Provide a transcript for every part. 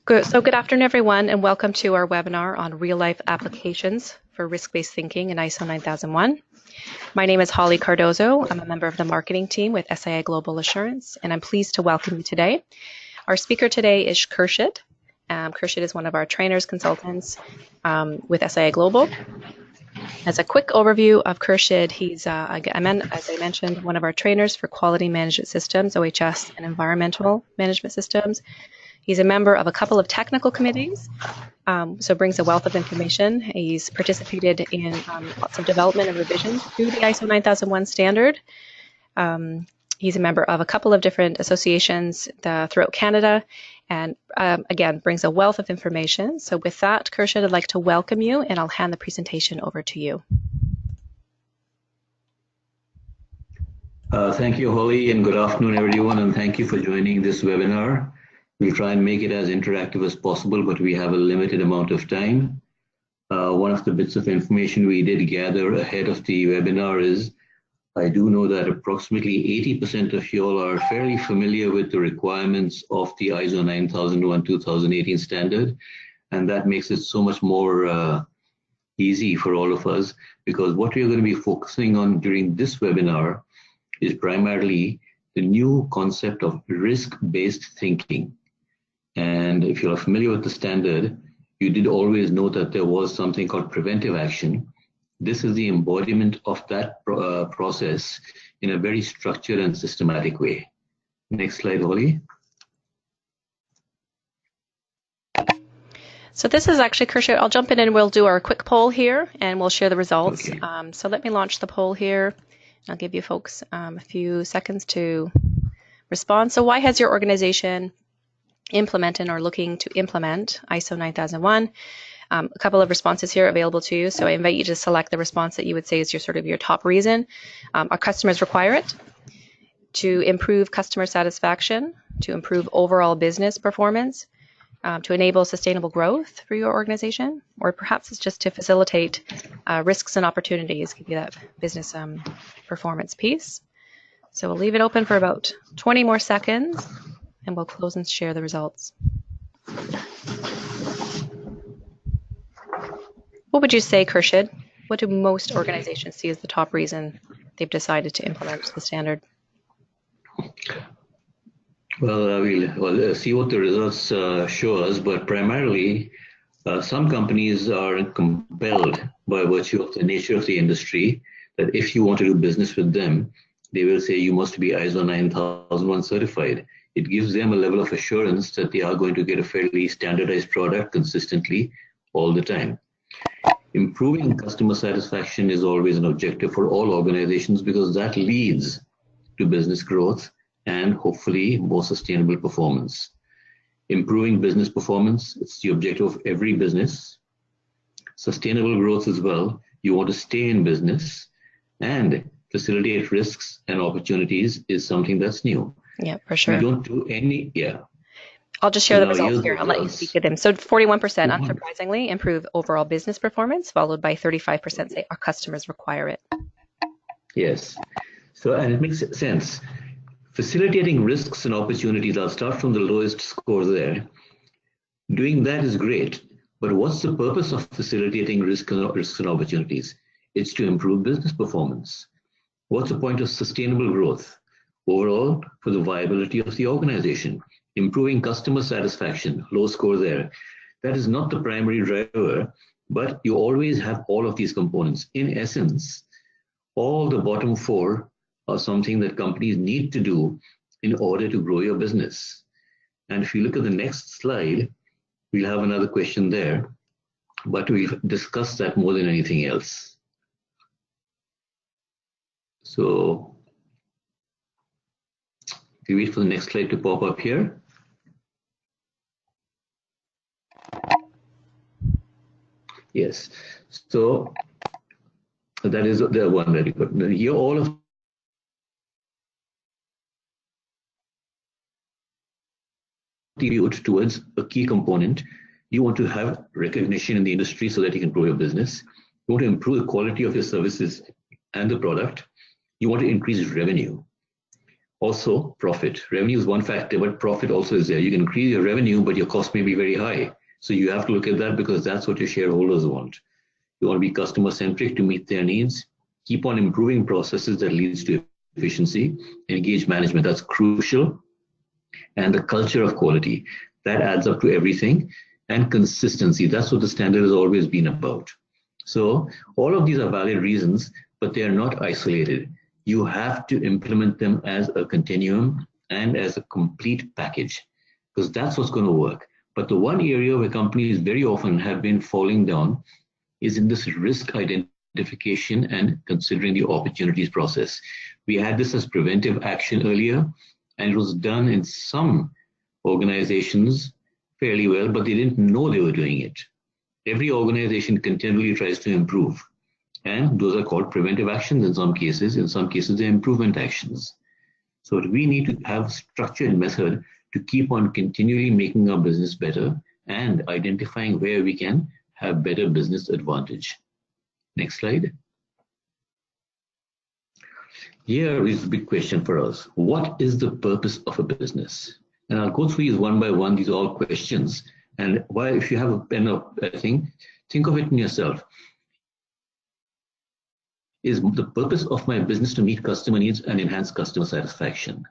Good afternoon, everyone, and welcome to our webinar on real-life applications for risk-based thinking in ISO 9001. My name is Holly Cardozo. I'm a member of the marketing team with SIA Global Assurance, and I'm pleased to welcome you today. Our speaker today is Khurshid. Khurshid is one of our trainers, consultants with SIA Global. As a quick overview of Khurshid, he's, as I mentioned, one of our trainers for quality management systems, OHS, and environmental management systems. He's a member of a couple of technical committees, so brings a wealth of information. He's participated in lots of development and revisions to the ISO 9001 standard. He's a member of a couple of different associations throughout Canada, and again, brings a wealth of information. So with that, Khurshid, I'd like to welcome you, and I'll hand the presentation over to you. Thank you, Holly, and good afternoon, everyone, and thank you for joining this webinar. We'll try and make it as interactive as possible, but we have a limited amount of time. One of the bits of information we did gather ahead of the webinar is, I do know that approximately 80% of you all are fairly familiar with the requirements of the ISO 9001-2018 standard, and that makes it so much more easy for all of us, because what we're going to be focusing on during this webinar is primarily the new concept of risk-based thinking. And if you're familiar with the standard, you did always know that there was something called preventive action. This is the embodiment of that process in a very structured and systematic way. Next slide, Holly. So this is actually, Khurshid, I'll jump in and we'll do our quick poll here and we'll share the results. Okay. So let me launch the poll here. I'll give you folks a few seconds to respond. So why has your organization implemented or looking to implement ISO 9001? A couple of responses here available to you. So I invite you to select the response that you would say is your top reason. Our customers require it to improve customer satisfaction, to improve overall business performance, to enable sustainable growth for your organization, or perhaps it's just to facilitate risks and opportunities, give you that business performance piece. So we'll leave it open for about 20 more seconds, and we'll close and share the results. What would you say, Khurshid? What do most organizations see as the top reason they've decided to implement the standard? Well, we'll see what the results show us, but primarily some companies are compelled by virtue of the nature of the industry that if you want to do business with them, they will say you must be ISO 9001 certified. It gives them a level of assurance that they are going to get a fairly standardized product consistently all the time. Improving customer satisfaction is always an objective for all organizations because that leads to business growth and hopefully more sustainable performance. Improving business performance, it's the objective of every business. Sustainable growth as well. You want to stay in business and facilitate risks and opportunities is something that's new. Yeah, for sure. We don't do any, I'll just share the results here. I'll let you speak to them. So 41%, unsurprisingly, improve overall business performance, followed by 35% say our customers require it. Yes. So, and it makes sense. Facilitating risks and opportunities, I'll start from the lowest score there. Doing that is great, but what's the purpose of facilitating risks and opportunities? It's to improve business performance. What's the point of sustainable growth? Overall, for the viability of the organization, improving customer satisfaction, low score there. That is not the primary driver, but you always have all of these components. In essence, all the bottom four are something that companies need to do in order to grow your business. And if you look at the next slide, we'll have another question there, but we'll discuss that more than anything else. So, we wait for the next slide to pop up here. Yes, so that is the one very good. Here, all of contribute towards a key component. You want to have recognition in the industry so that you can grow your business. You want to improve the quality of your services and the product. You want to increase revenue. Also, profit. Revenue is one factor, but profit also is there. You can increase your revenue, but your cost may be very high. So you have to look at that because that's what your shareholders want. You want to be customer centric to meet their needs. Keep on improving processes that leads to efficiency. Engage management, that's crucial. And the culture of quality, that adds up to everything. And consistency, that's what the standard has always been about. So all of these are valid reasons, but they are not isolated. You have to implement them as a continuum and as a complete package, because that's what's going to work. But the one area where companies very often have been falling down is in this risk identification and considering the opportunities process. We had this as preventive action earlier, and it was done in some organizations fairly well, but they didn't know they were doing it. Every organization continually tries to improve. And those are called preventive actions in some cases. In some cases, they're improvement actions. So we need to have structured method to keep on continually making our business better and identifying where we can have better business advantage. Next slide. Here is the big question for us. What is the purpose of a business? And I'll go through these one by one. These are all questions. And why, if you have a pen or a thing, think of it in yourself. Is the purpose of my business to meet customer needs and enhance customer satisfaction?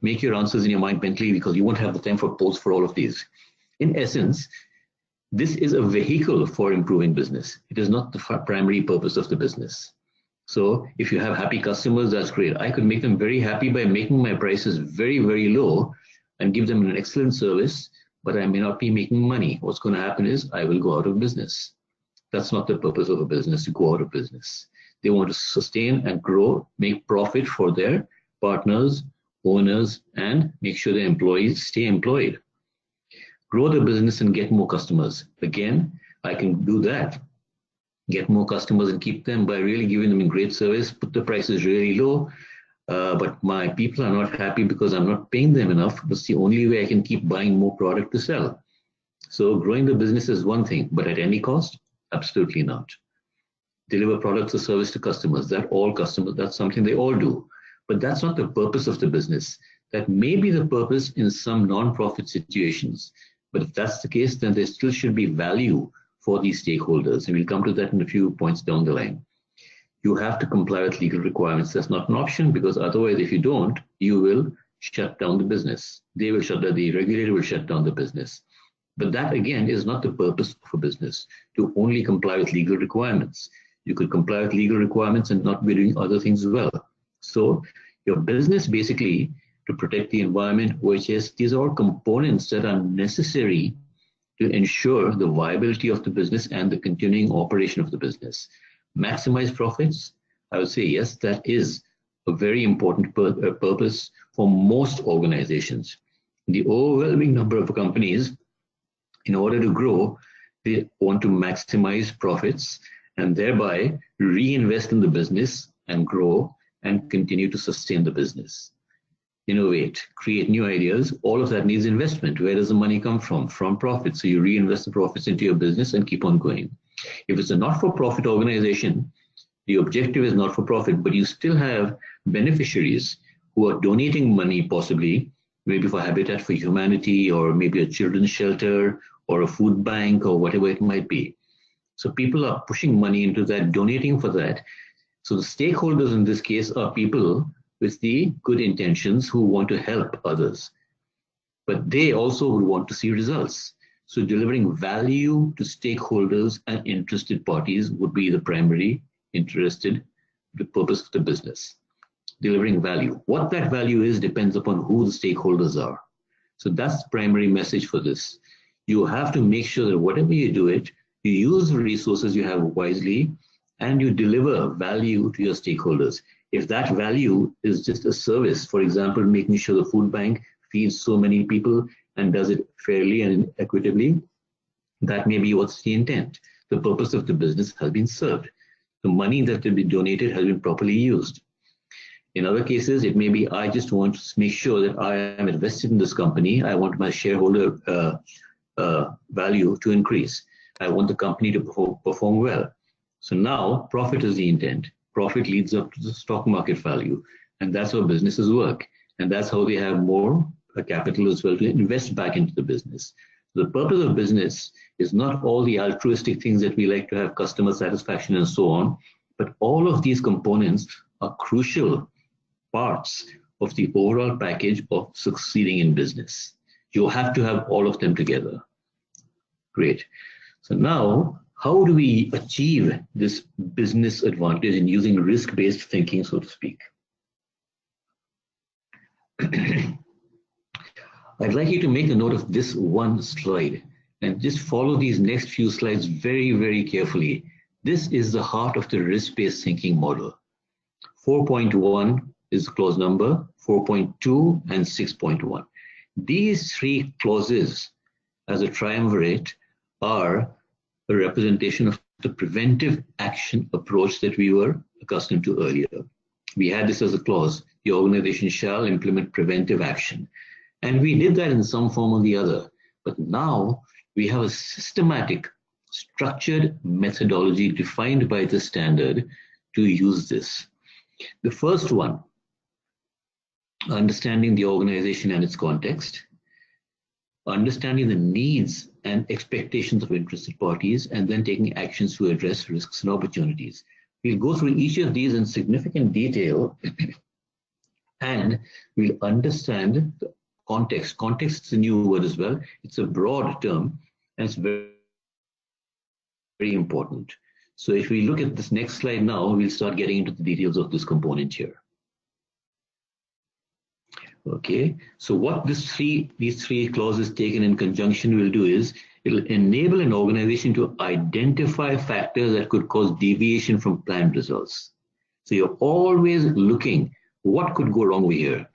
Make your answers in your mind mentally because you won't have the time for polls for all of these. In essence, this is a vehicle for improving business. It is not the primary purpose of the business. So if you have happy customers, that's great. I could make them very happy by making my prices very, very low and give them an excellent service, but I may not be making money. What's going to happen is I will go out of business. That's not the purpose of a business, to go out of business. They want to sustain and grow, make profit for their partners, owners, and make sure their employees stay employed. Grow the business and get more customers. Again, I can do that. Get more customers and keep them by really giving them a great service, put the prices really low, but my people are not happy because I'm not paying them enough. That's the only way I can keep buying more product to sell. So growing the business is one thing, but at any cost? Absolutely not. Deliver products or service to customers. That's something they all do. But that's not the purpose of the business. That may be the purpose in some non-profit situations. But if that's the case, then there still should be value for these stakeholders. And we'll come to that in a few points down the line. You have to comply with legal requirements. That's not an option because otherwise, if you don't, you will shut down the business. The regulator will shut down the business. But that again is not the purpose of a business, to only comply with legal requirements. You could comply with legal requirements and not be doing other things as well. So your business basically to protect the environment, these are all components that are necessary to ensure the viability of the business and the continuing operation of the business. Maximize profits, I would say yes, that is a very important purpose for most organizations. The overwhelming number of companies, in order to grow, they want to maximize profits and thereby reinvest in the business and grow and continue to sustain the business. Innovate, create new ideas, all of that needs investment. Where does the money come from? From profits. So you reinvest the profits into your business and keep on going. If it's a not-for-profit organization, the objective is not for profit, but you still have beneficiaries who are donating money possibly, maybe for Habitat for Humanity or maybe a children's shelter or a food bank or whatever it might be. So people are pushing money into that, donating for that. So the stakeholders in this case are people with the good intentions who want to help others. But they also would want to see results. So delivering value to stakeholders and interested parties would be the primary the purpose of the business. Delivering value. What that value is depends upon who the stakeholders are. So that's the primary message for this. You have to make sure that whatever you do it, you use the resources you have wisely and you deliver value to your stakeholders. If that value is just a service, for example, making sure the food bank feeds so many people and does it fairly and equitably, that may be what's the intent. The purpose of the business has been served. The money that will be donated has been properly used. In other cases, it may be, I just want to make sure that I am invested in this company. I want my shareholder value to increase. I want the company to perform well. So now profit is the intent. Profit leads up to the stock market value. And that's how businesses work. And that's how they have more capital as well to invest back into the business. The purpose of business is not all the altruistic things that we like to have, customer satisfaction and so on, but all of these components are crucial parts of the overall package of succeeding in business. You have to have all of them together. Great. So now, how do we achieve this business advantage in using risk-based thinking, so to speak? I'd like you to make a note of this one slide and just follow these next few slides very, very carefully. This is the heart of the risk-based thinking model. 4.1 is the clause number, 4.2 and 6.1. These three clauses as a triumvirate are a representation of the preventive action approach that we were accustomed to earlier. We had this as a clause, the organization shall implement preventive action. And we did that in some form or the other. But now we have a systematic, structured methodology defined by the standard to use this. The first one, understanding the organization and its context, understanding the needs and expectations of interested parties, and then taking actions to address risks and opportunities. We'll go through each of these in significant detail and we'll understand the context. Context is a new word as well. It's a broad term and it's very, very important. So if we look at this next slide now, we'll start getting into the details of this component here. Okay, so what these three clauses taken in conjunction will do is it'll enable an organization to identify factors that could cause deviation from planned results. So you're always looking what could go wrong over here.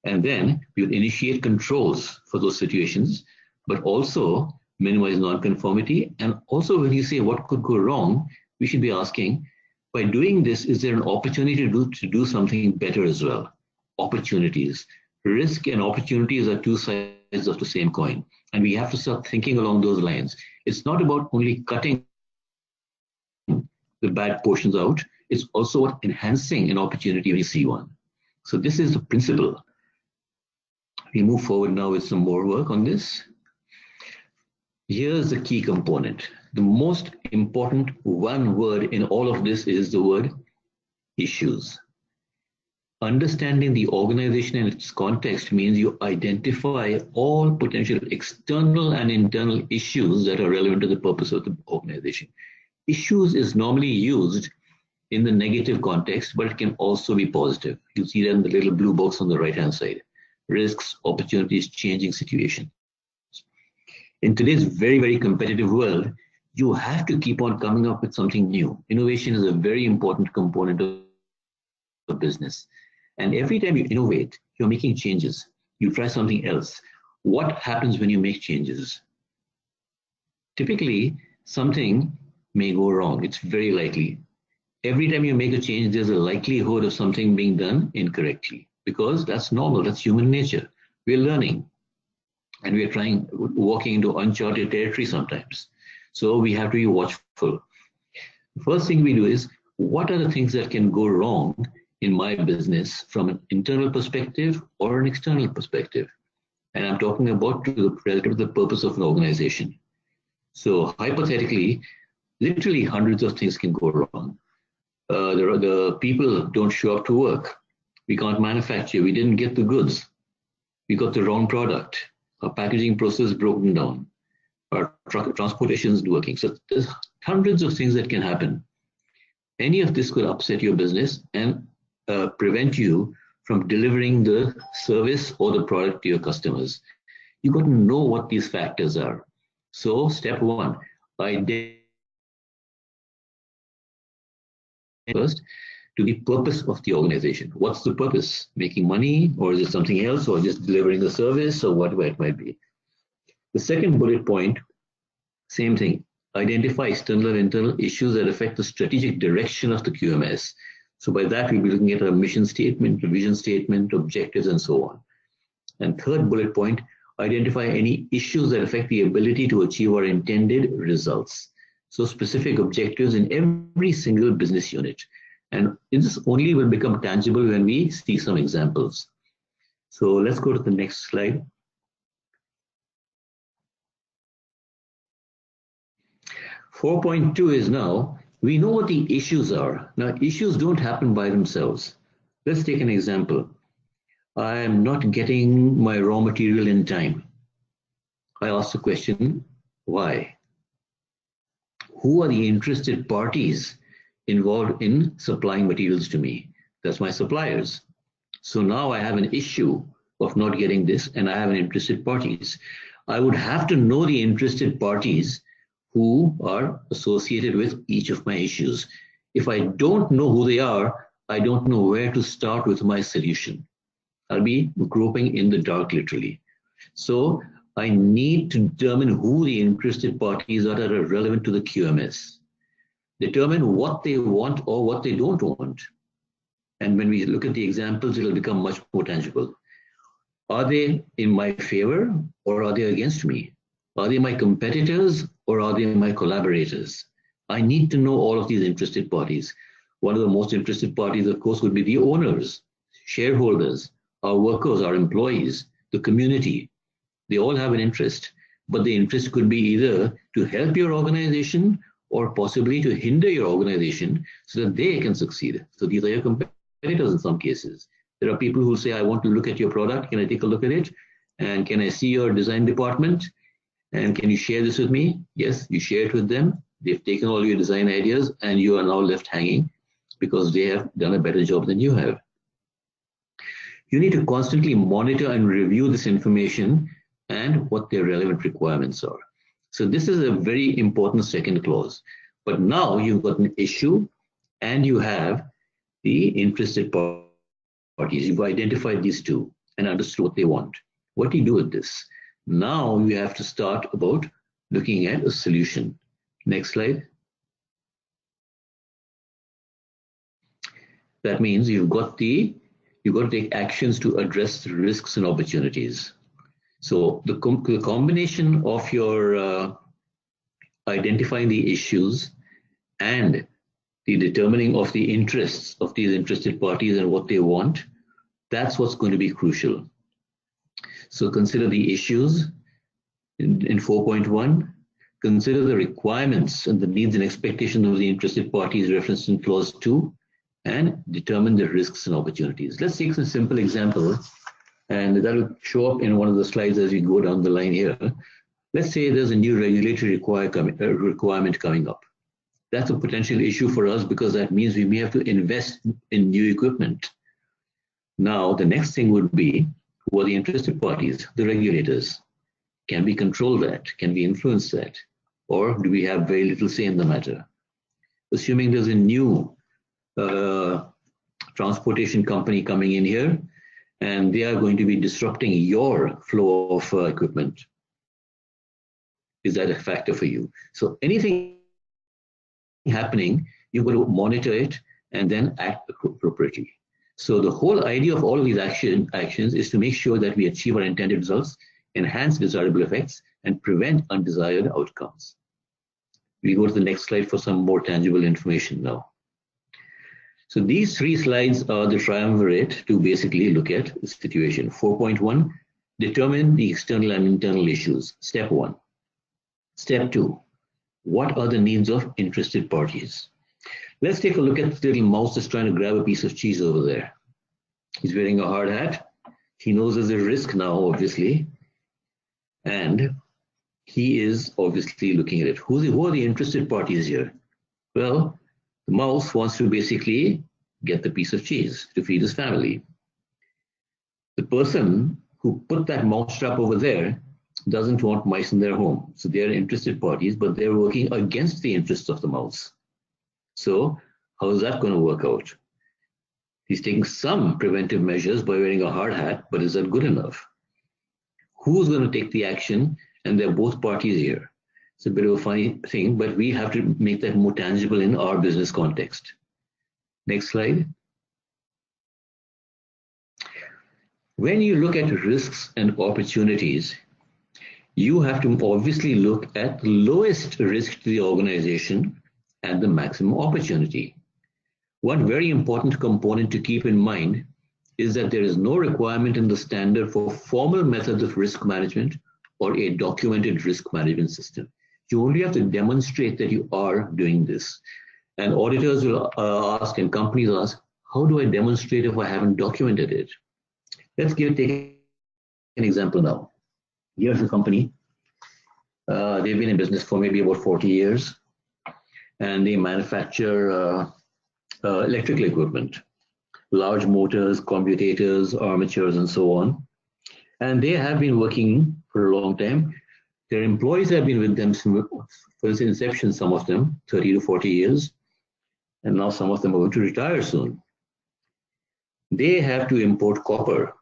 And then you'll initiate controls for those situations, but also minimize non-conformity. And also when you say what could go wrong, we should be asking, by doing this, is there an opportunity to do something better as well? Opportunities. Risk and opportunities are two sides of the same coin. And we have to start thinking along those lines. It's not about only cutting the bad portions out. It's also about enhancing an opportunity when you see one. So this is the principle. We move forward now with some more work on this. Here's the key component. The most important one word in all of this is the word issues. Understanding the organization and its context means you identify all potential external and internal issues that are relevant to the purpose of the organization. Issues is normally used in the negative context, but it can also be positive. You see that in the little blue box on the right-hand side. Risks, opportunities, changing situation. In today's very, very competitive world, you have to keep on coming up with something new. Innovation is a very important component of business. And every time you innovate, you're making changes. You try something else. What happens when you make changes? Typically, something may go wrong. It's very likely. Every time you make a change, there's a likelihood of something being done incorrectly, because that's normal. That's human nature. We're learning. And we're walking into uncharted territory sometimes. So we have to be watchful. The first thing we do is, what are the things that can go wrong in my business from an internal perspective or an external perspective? And I'm talking about relative to the purpose of an organization. So hypothetically, literally hundreds of things can go wrong. The people don't show up to work. We can't manufacture. We didn't get the goods. We got the wrong product. Our packaging process is broken down. Our transportation isn't working. So there's hundreds of things that can happen. Any of this could upset your business and prevent you from delivering the service or the product to your customers. You've got to know what these factors are. So step one, identify first to the purpose of the organization. What's the purpose? Making money, or is it something else, or just delivering a service, or whatever it might be? The second bullet point, same thing. Identify external and internal issues that affect the strategic direction of the QMS. So by that, we'll be looking at a mission statement, a vision statement, objectives, and so on. And third bullet point, identify any issues that affect the ability to achieve our intended results. So specific objectives in every single business unit. And this only will become tangible when we see some examples. So let's go to the next slide. Four 4.2 is now, we know what the issues are. Now, issues don't happen by themselves. Let's take an example. I am not getting my raw material in time. I ask the question, why? Who are the interested parties involved in supplying materials to me? That's my suppliers. So now I have an issue of not getting this, and I have an interested parties. I would have to know the interested parties who are associated with each of my issues. If I don't know who they are, I don't know where to start with my solution. I'll be groping in the dark, literally. So I need to determine who the interested parties are that are relevant to the QMS. Determine what they want or what they don't want. And when we look at the examples, it'll become much more tangible. Are they in my favor or are they against me? Are they my competitors or are they my collaborators? I need to know all of these interested parties. One of the most interested parties, of course, would be the owners, shareholders, our workers, our employees, the community. They all have an interest, but the interest could be either to help your organization or possibly to hinder your organization so that they can succeed. So these are your competitors in some cases. There are people who say, I want to look at your product. Can I take a look at it? And can I see your design department? And can you share this with me? Yes, you share it with them. They've taken all your design ideas and you are now left hanging because they have done a better job than you have. You need to constantly monitor and review this information and what their relevant requirements are. So this is a very important second clause. But now you've got an issue and you have the interested parties. You've identified these two and understood what they want. What do you do with this? Now you have to start about looking at a solution. Next slide. That means you've got to take actions to address the risks and opportunities. So the combination of your identifying the issues and the determining of the interests of these interested parties and what they want, that's what's going to be crucial. So consider the issues in 4.1. Consider the requirements and the needs and expectations of the interested parties referenced in clause 2, and determine the risks and opportunities. Let's take a simple example, and that will show up in one of the slides as we go down the line here. Let's say there's a new regulatory requirement coming up. That's a potential issue for us because that means we may have to invest in new equipment. Now, the next thing would be, who are the interested parties, the regulators? Can we control that? Can we influence that? Or do we have very little say in the matter? Assuming there's a new transportation company coming in here, and they are going to be disrupting your flow of equipment. Is that a factor for you? So anything happening, you've got to monitor it and then act appropriately. So the whole idea of all of these actions is to make sure that we achieve our intended results, enhance desirable effects, and prevent undesired outcomes. We go to the next slide for some more tangible information now. So these three slides are the triumvirate to basically look at the situation. 4.1, determine the external and internal issues. Step 1. Step 2, what are the needs of interested parties? Let's take a look at the little mouse that's trying to grab a piece of cheese over there. He's wearing a hard hat. He knows there's a risk now, obviously. And he is obviously looking at it. Who are the interested parties here? Well, the mouse wants to basically get the piece of cheese to feed his family. The person who put that mouse trap over there doesn't want mice in their home. So they're interested parties, but they're working against the interests of the mouse. So how is that going to work out? He's taking some preventive measures by wearing a hard hat, but is that good enough? Who's going to take the action? And they're both parties here. It's a bit of a funny thing, but we have to make that more tangible in our business context. Next slide. When you look at risks and opportunities, you have to obviously look at the lowest risk to the organization and the maximum opportunity. One very important component to keep in mind is that there is no requirement in the standard for formal methods of risk management or a documented risk management system. You only have to demonstrate that you are doing this. And auditors will ask and companies ask, how do I demonstrate if I haven't documented it? Let's take an example now. Here's a company. They've been in business for maybe about 40 years, and they manufacture electrical equipment, large motors, commutators, armatures, and so on. And they have been working for a long time. Their employees have been with them for its inception, some of them, 30 to 40 years. And now some of them are going to retire soon. They have to import copper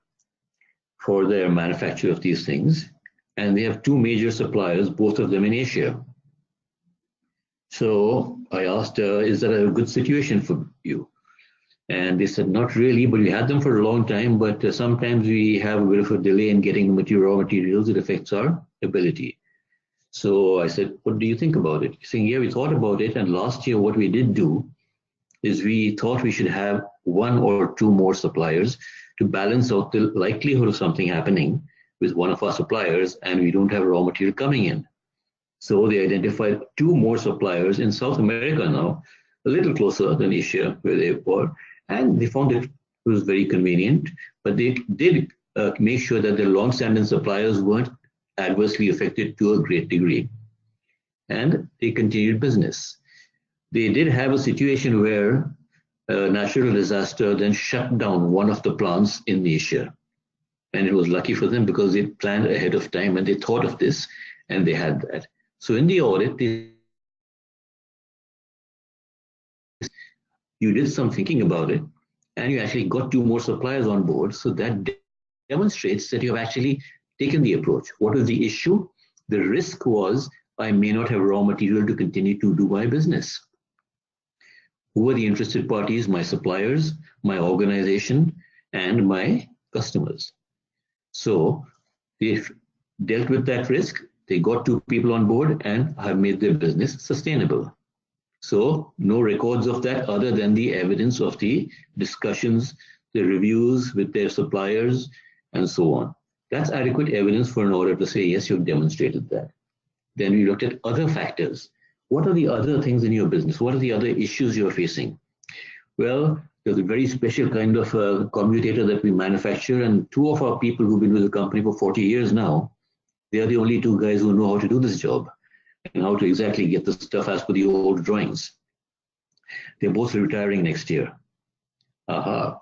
for their manufacture of these things. And they have two major suppliers, both of them in Asia. So I asked, is that a good situation for you? And they said, not really, but we had them for a long time, but sometimes we have a bit of a delay in getting the raw materials. It affects our ability. So I said, what do you think about it? He's saying, yeah, we thought about it. And last year, what we did do is we thought we should have one or two more suppliers to balance out the likelihood of something happening with one of our suppliers, and we don't have raw material coming in. So they identified two more suppliers in South America now, a little closer than Asia, where they were, and they found it was very convenient, but they did make sure that their long-standing suppliers weren't adversely affected to a great degree. And they continued business. They did have a situation where a natural disaster then shut down one of the plants in Asia. And it was lucky for them because they planned ahead of time and they thought of this and they had that. So in the audit, you did some thinking about it and you actually got two more suppliers on board. So that demonstrates that you have actually taken the approach. What was the issue? The risk was I may not have raw material to continue to do my business. Who are the interested parties? My suppliers, my organization, and my customers. So they dealt with that risk. They got two people on board and have made their business sustainable. So no records of that other than the evidence of the discussions, the reviews with their suppliers, and so on. That's adequate evidence for an audit to say, yes, you've demonstrated that. Then we looked at other factors. What are the other things in your business? What are the other issues you're facing? Well, there's a very special kind of commutator that we manufacture, and two of our people who've been with the company for 40 years now, they are the only two guys who know how to do this job and how to exactly get the stuff as per the old drawings. They're both retiring next year. Aha.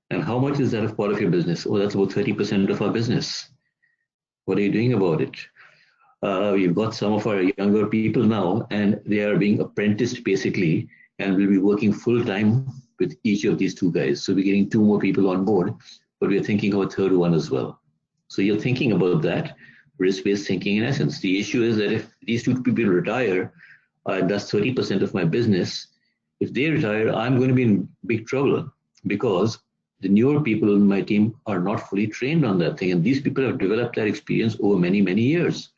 And how much is that of part of your business? Oh, that's about 30% of our business. What are you doing about it? We've got some of our younger people now, and they are being apprenticed basically, and will be working full time with each of these two guys. So we're getting two more people on board, but we're thinking of a third one as well. So you're thinking about that, risk-based thinking in essence. The issue is that if these two people retire, that's 30% of my business. If they retire, I'm going to be in big trouble because the newer people in my team are not fully trained on that thing. And these people have developed that experience over many, many years.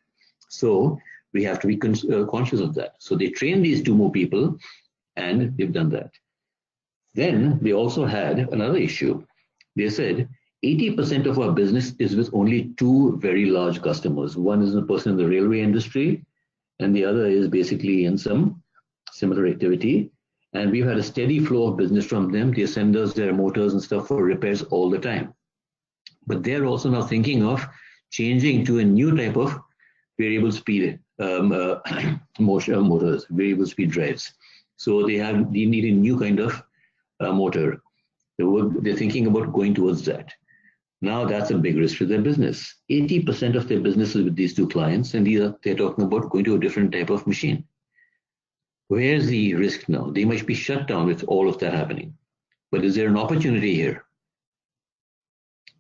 So we have to be conscious of that. So they trained these two more people and they've done that. Then they also had another issue. They said 80% of our business is with only two very large customers. One is a person in the railway industry and the other is basically in some similar activity. And we've had a steady flow of business from them. They send us their motors and stuff for repairs all the time. But they're also now thinking of changing to a new type of variable speed motors, variable speed drives. So they need a new kind of motor. They're thinking about going towards that. Now that's a big risk to their business. 80% of their business is with these two clients, and they're talking about going to a different type of machine. Where's the risk now? They might be shut down with all of that happening. But is there an opportunity here?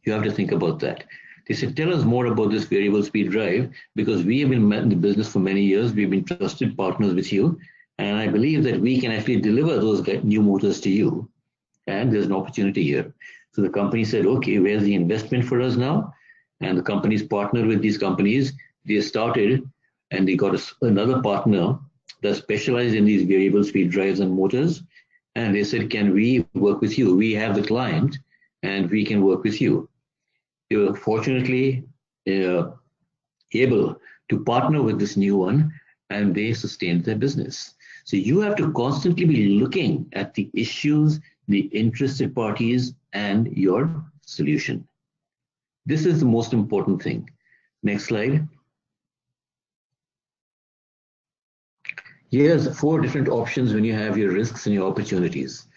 You have to think about that. They said, tell us more about this variable speed drive, because we have been in the business for many years. We've been trusted partners with you. And I believe that we can actually deliver those new motors to you. And there's an opportunity here. So the company said, okay, where's the investment for us now? And the companies partnered with these companies. They started and they got another partner that specialized in these variable speed drives and motors. And they said, can we work with you? We have the client and we can work with you. You're fortunately able to partner with this new one, and they sustain their business. So you have to constantly be looking at the issues, the interested parties, and your solution. This is the most important thing. Next slide. Here's 4 different options when you have your risks and your opportunities.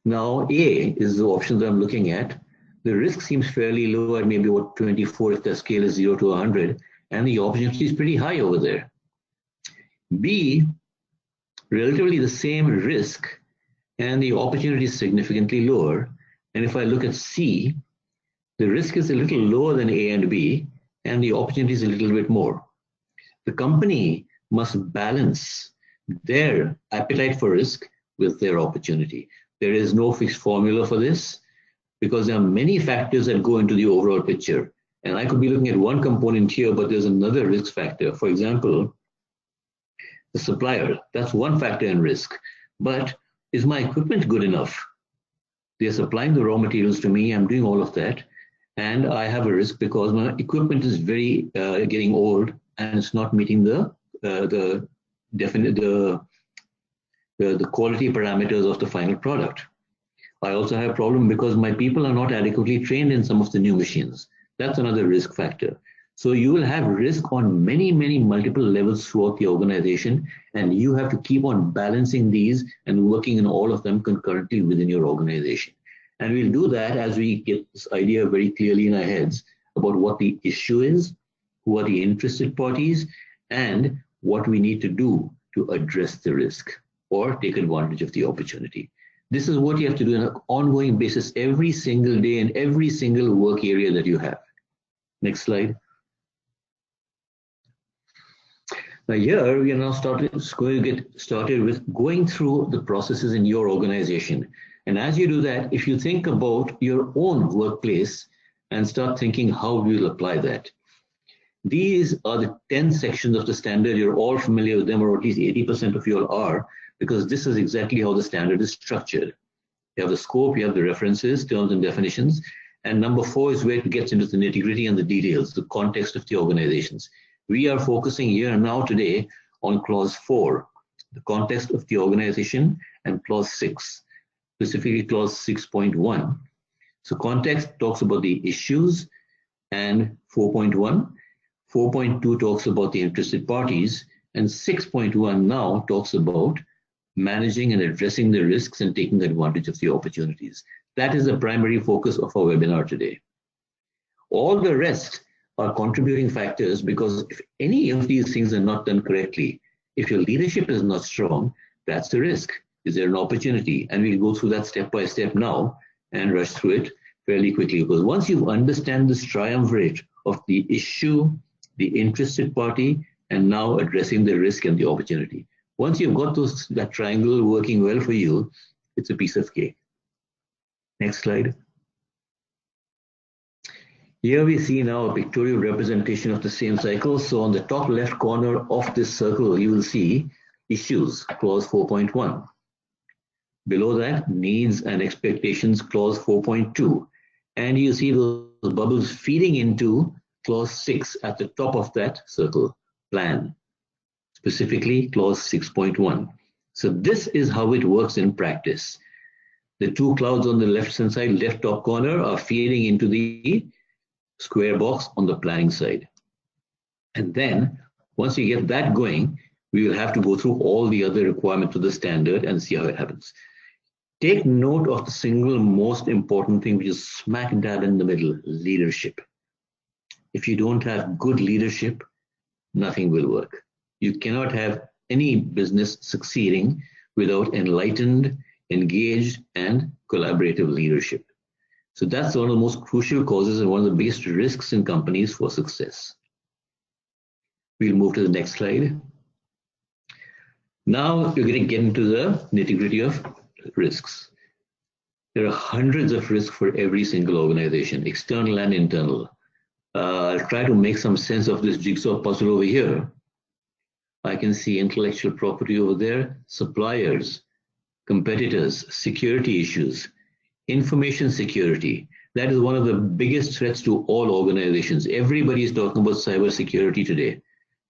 Now, A is the option that I'm looking at. The risk seems fairly low at maybe about 24 if the scale is 0 to 100, and the opportunity is pretty high over there. B, relatively the same risk, and the opportunity is significantly lower. And if I look at C, the risk is a little lower than A and B, and the opportunity is a little bit more. The company must balance their appetite for risk with their opportunity. There is no fixed formula for this because there are many factors that go into the overall picture. And I could be looking at one component here, but there's another risk factor. For example, the supplier, that's one factor in risk. But is my equipment good enough? They're supplying the raw materials to me, I'm doing all of that. And I have a risk because my equipment is very getting old and it's not meeting the quality parameters of the final product. I also have a problem because my people are not adequately trained in some of the new machines. That's another risk factor. So you will have risk on many multiple levels throughout the organization, and you have to keep on balancing these and working in all of them concurrently within your organization. And we'll do that as we get this idea very clearly in our heads about what the issue is, who are the interested parties, and what we need to do to address the risk or take advantage of the opportunity. This is what you have to do on an ongoing basis every single day in every single work area that you have. Next slide. Now here we are now going to get started with going through the processes in your organization. And as you do that, if you think about your own workplace and start thinking how we will apply that. These are the 10 sections of the standard. You're all familiar with them, or at least 80% of you all are, because this is exactly how the standard is structured. You have the scope, you have the references, terms and definitions, and number 4 is where it gets into the nitty-gritty and the details, the context of the organizations. We are focusing here and now today on clause 4, the context of the organization, and clause 6, specifically clause 6.1. So context talks about the issues and 4.1. 4.2 talks about the interested parties, and 6.1 now talks about managing and addressing the risks and taking advantage of the opportunities. That is the primary focus of our webinar today. All the rest are contributing factors, because if any of these things are not done correctly, if your leadership is not strong, that's the risk. Is there an opportunity? And we'll go through that step by step now and rush through it fairly quickly, because once you understand this triumvirate of the issue, the interested party, and now addressing the risk and the opportunity. Once you've got that triangle working well for you, it's a piece of cake. Next slide. Here we see now a pictorial representation of the same cycle. So on the top left corner of this circle, you will see issues, clause 4.1. Below that, needs and expectations, clause 4.2. And you see those bubbles feeding into clause 6 at the top of that circle, plan, specifically clause 6.1. So this is how it works in practice. The two clouds on the left-hand side, left top corner, are feeding into the square box on the planning side. And then once you get that going, we will have to go through all the other requirements of the standard and see how it happens. Take note of the single most important thing, which is smack dab in the middle, leadership. If you don't have good leadership, nothing will work. You cannot have any business succeeding without enlightened, engaged, and collaborative leadership. So that's one of the most crucial causes and one of the biggest risks in companies for success. We'll move to the next slide. Now we're going to get into the nitty-gritty of risks. There are hundreds of risks for every single organization, external and internal. I'll try to make some sense of this jigsaw puzzle over here. I can see intellectual property over there, suppliers, competitors, security issues, information security, That is one of the biggest threats to all organizations. Everybody is talking about cybersecurity today.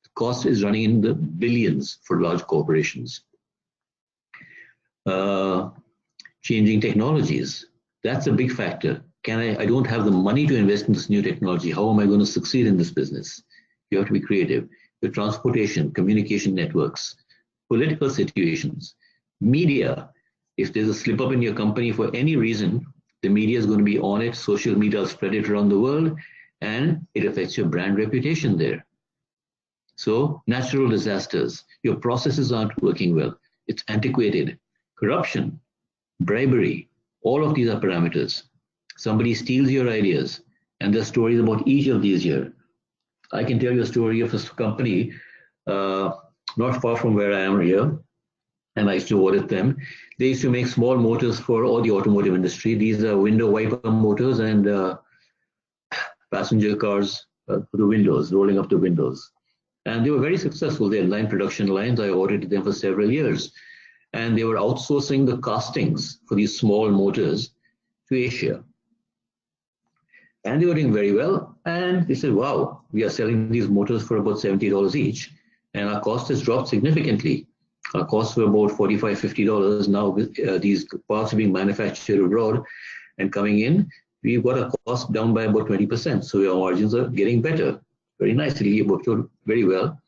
The cost is running in the billions for large corporations. Changing technologies, that's a big factor. I don't have the money to invest in this new technology. How am I going to succeed in this business? You have to be creative. The transportation, communication networks, political situations, media. If there's a slip up in your company for any reason, the media is going to be on it. Social media will spread it around the world, and it affects your brand reputation there. So natural disasters, your processes aren't working well. It's antiquated. Corruption, bribery, all of these are parameters. Somebody steals your ideas, and there's stories about each of these here. I can tell you a story of a company not far from where I am here, and I used to audit them. They used to make small motors for all the automotive industry. These are window wiper motors and passenger cars for the windows, rolling up the windows. And they were very successful. They had 9 production lines. I audited them for several years. And they were outsourcing the castings for these small motors to Asia. And they were doing very well. And they said, wow, we are selling these motors for about $70 each. And our cost has dropped significantly. Our costs were about $45, $50. Now these parts are being manufactured abroad and coming in. We've got a cost down by about 20%. So our margins are getting better. Very nicely, worked out very well.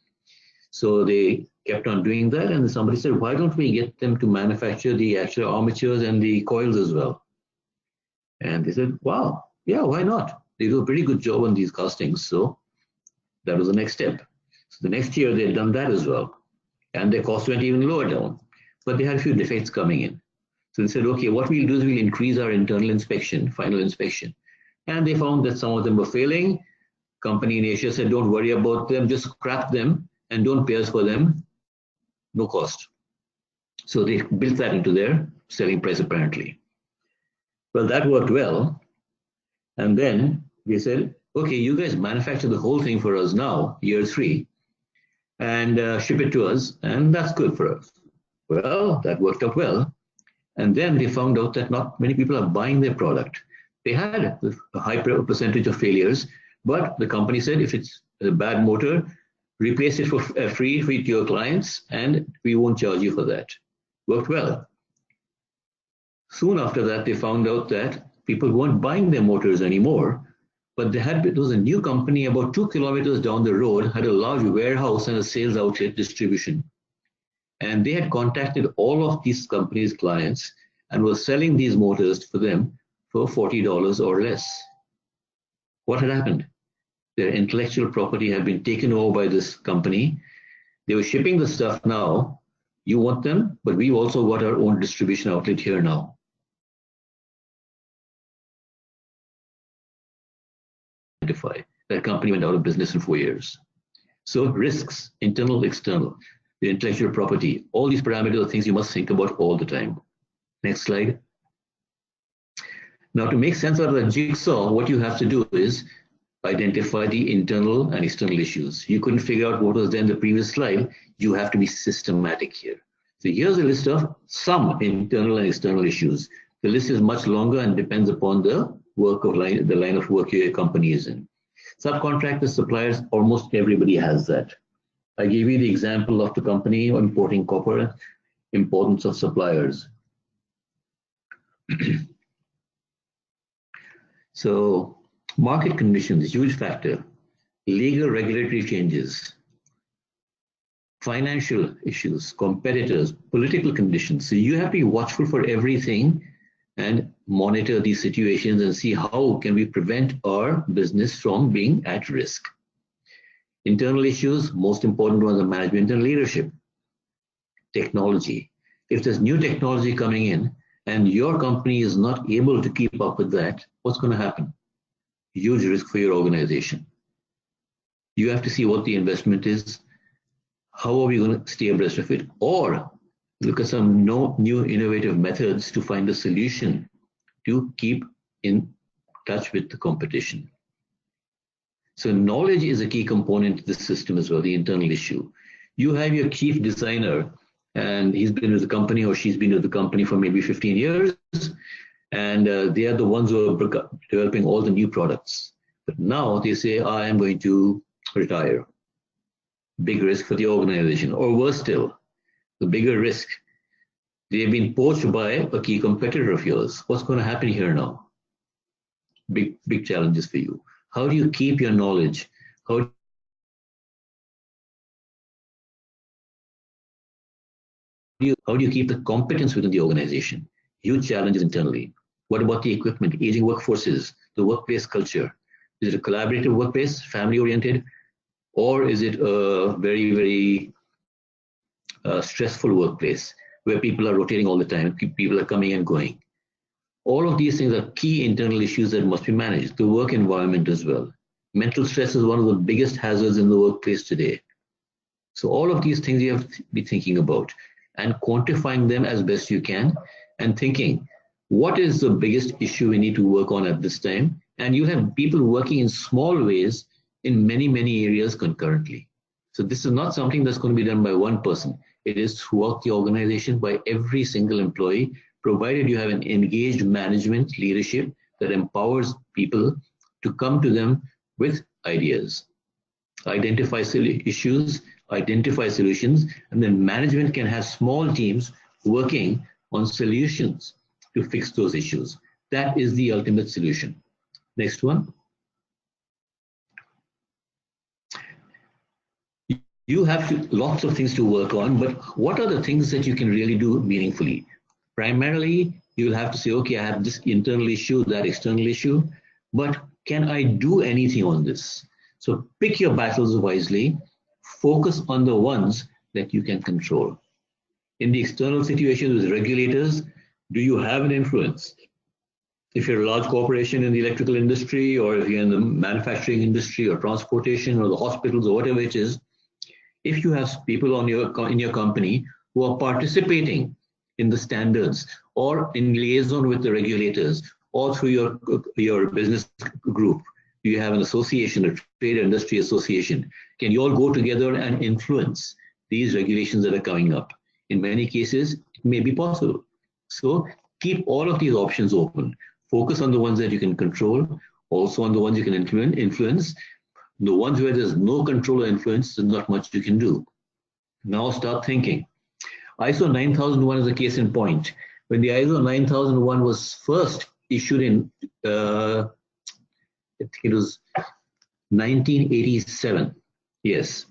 So they kept on doing that. And somebody said, why don't we get them to manufacture the actual armatures and the coils as well? And they said, wow, yeah, why not? They do a pretty good job on these castings. So that was the next step. So the next year, they had done that as well. And their cost went even lower down. But they had a few defects coming in. So they said, okay, what we'll do is we'll increase our internal inspection, final inspection. And they found that some of them were failing. Company in Asia said, don't worry about them, just scrap them and don't pay us for them, no cost. So they built that into their selling price apparently. Well, that worked well. And then they said, okay, you guys manufacture the whole thing for us now, year 3, and ship it to us, and that's good for us. Well, that worked out well. And then they found out that not many people are buying their product. They had a high percentage of failures, but the company said, if it's a bad motor, replace it for free to your clients, and we won't charge you for that. Worked well. Soon after that, they found out that people weren't buying their motors anymore, but it was a new company about 2 kilometers down the road, had a large warehouse and a sales outlet distribution. And they had contacted all of these companies' clients and were selling these motors for them for $40 or less. What had happened? Their intellectual property had been taken over by this company. They were shipping the stuff now. You want them, but we've also got our own distribution outlet here now. That company went out of business in 4 years. So risks, internal, external, the intellectual property, all these parameters are things you must think about all the time. Next slide. Now, to make sense out of that jigsaw, what you have to do is identify the internal and external issues. You couldn't figure out what was there in the previous slide. You have to be systematic here. So here's a list of some internal and external issues. The list is much longer and depends upon the line of work your company is in. Subcontractors, suppliers, almost everybody has that. I gave you the example of the company importing copper, importance of suppliers. So market conditions, huge factor. Legal regulatory changes, financial issues, competitors, political conditions. So you have to be watchful for everything and monitor these situations and see how can we prevent our business from being at risk. Internal issues, most important ones are management and leadership. Technology. If there's new technology coming in and your company is not able to keep up with that, what's going to happen? Huge risk for your organization. You have to see what the investment is. How are we going to stay abreast of it? Or look at some new innovative methods to find a solution to keep in touch with the competition. So knowledge is a key component to the system as well, the internal issue. You have your chief designer, and he's been with the company or she's been with the company for maybe 15 years, And they are the ones who are developing all the new products. But now they say, I am going to retire. Big risk for the organization. Or worse still, the bigger risk, they've been poached by a key competitor of yours. What's going to happen here now? Big challenges for you. How do you keep your knowledge? How do you keep the competence within the organization? Huge challenges internally. What about the equipment, aging workforces, the workplace culture? Is it a collaborative workplace, family-oriented, or is it a very, very stressful workplace where people are rotating all the time, people are coming and going? All of these things are key internal issues that must be managed. The work environment as well. Mental stress is one of the biggest hazards in the workplace today. So all of these things you have to be thinking about and quantifying them as best you can and thinking, what is the biggest issue we need to work on at this time? And you have people working in small ways in many, many areas concurrently. So this is not something that's going to be done by one person. It is throughout the organization by every single employee, provided you have an engaged management leadership that empowers people to come to them with ideas, identify issues, identify solutions, and then management can have small teams working on solutions to fix those issues. That is the ultimate solution. Next one. You have lots of things to work on, but what are the things that you can really do meaningfully? Primarily, you'll have to say, okay, I have this internal issue, that external issue, but can I do anything on this? So pick your battles wisely, focus on the ones that you can control. In the external situation with regulators, do you have an influence? If you're a large corporation in the electrical industry, or if you're in the manufacturing industry or transportation or the hospitals or whatever it is, if you have people in your company who are participating in the standards or in liaison with the regulators or through your business group, you have an association, a trade industry association, can you all go together and influence these regulations that are coming up? In many cases, it may be possible. So keep all of these options open. Focus on the ones that you can control, also on the ones you can influence. The ones where there's no control or influence, there's not much you can do. Now start thinking. ISO 9001 is a case in point. When the ISO 9001 was first issued in, I think it was 1987, yes.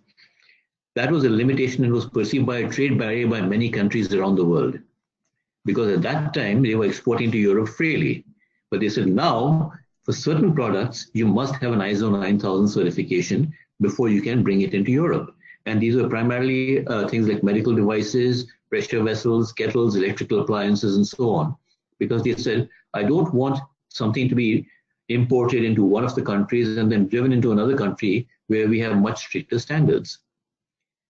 That was a limitation and was perceived by a trade barrier by many countries around the world. Because at that time, they were exporting to Europe freely. But they said now, for certain products, you must have an ISO 9000 certification before you can bring it into Europe. And these were primarily things like medical devices, pressure vessels, kettles, electrical appliances, and so on. Because they said, I don't want something to be imported into one of the countries and then driven into another country where we have much stricter standards.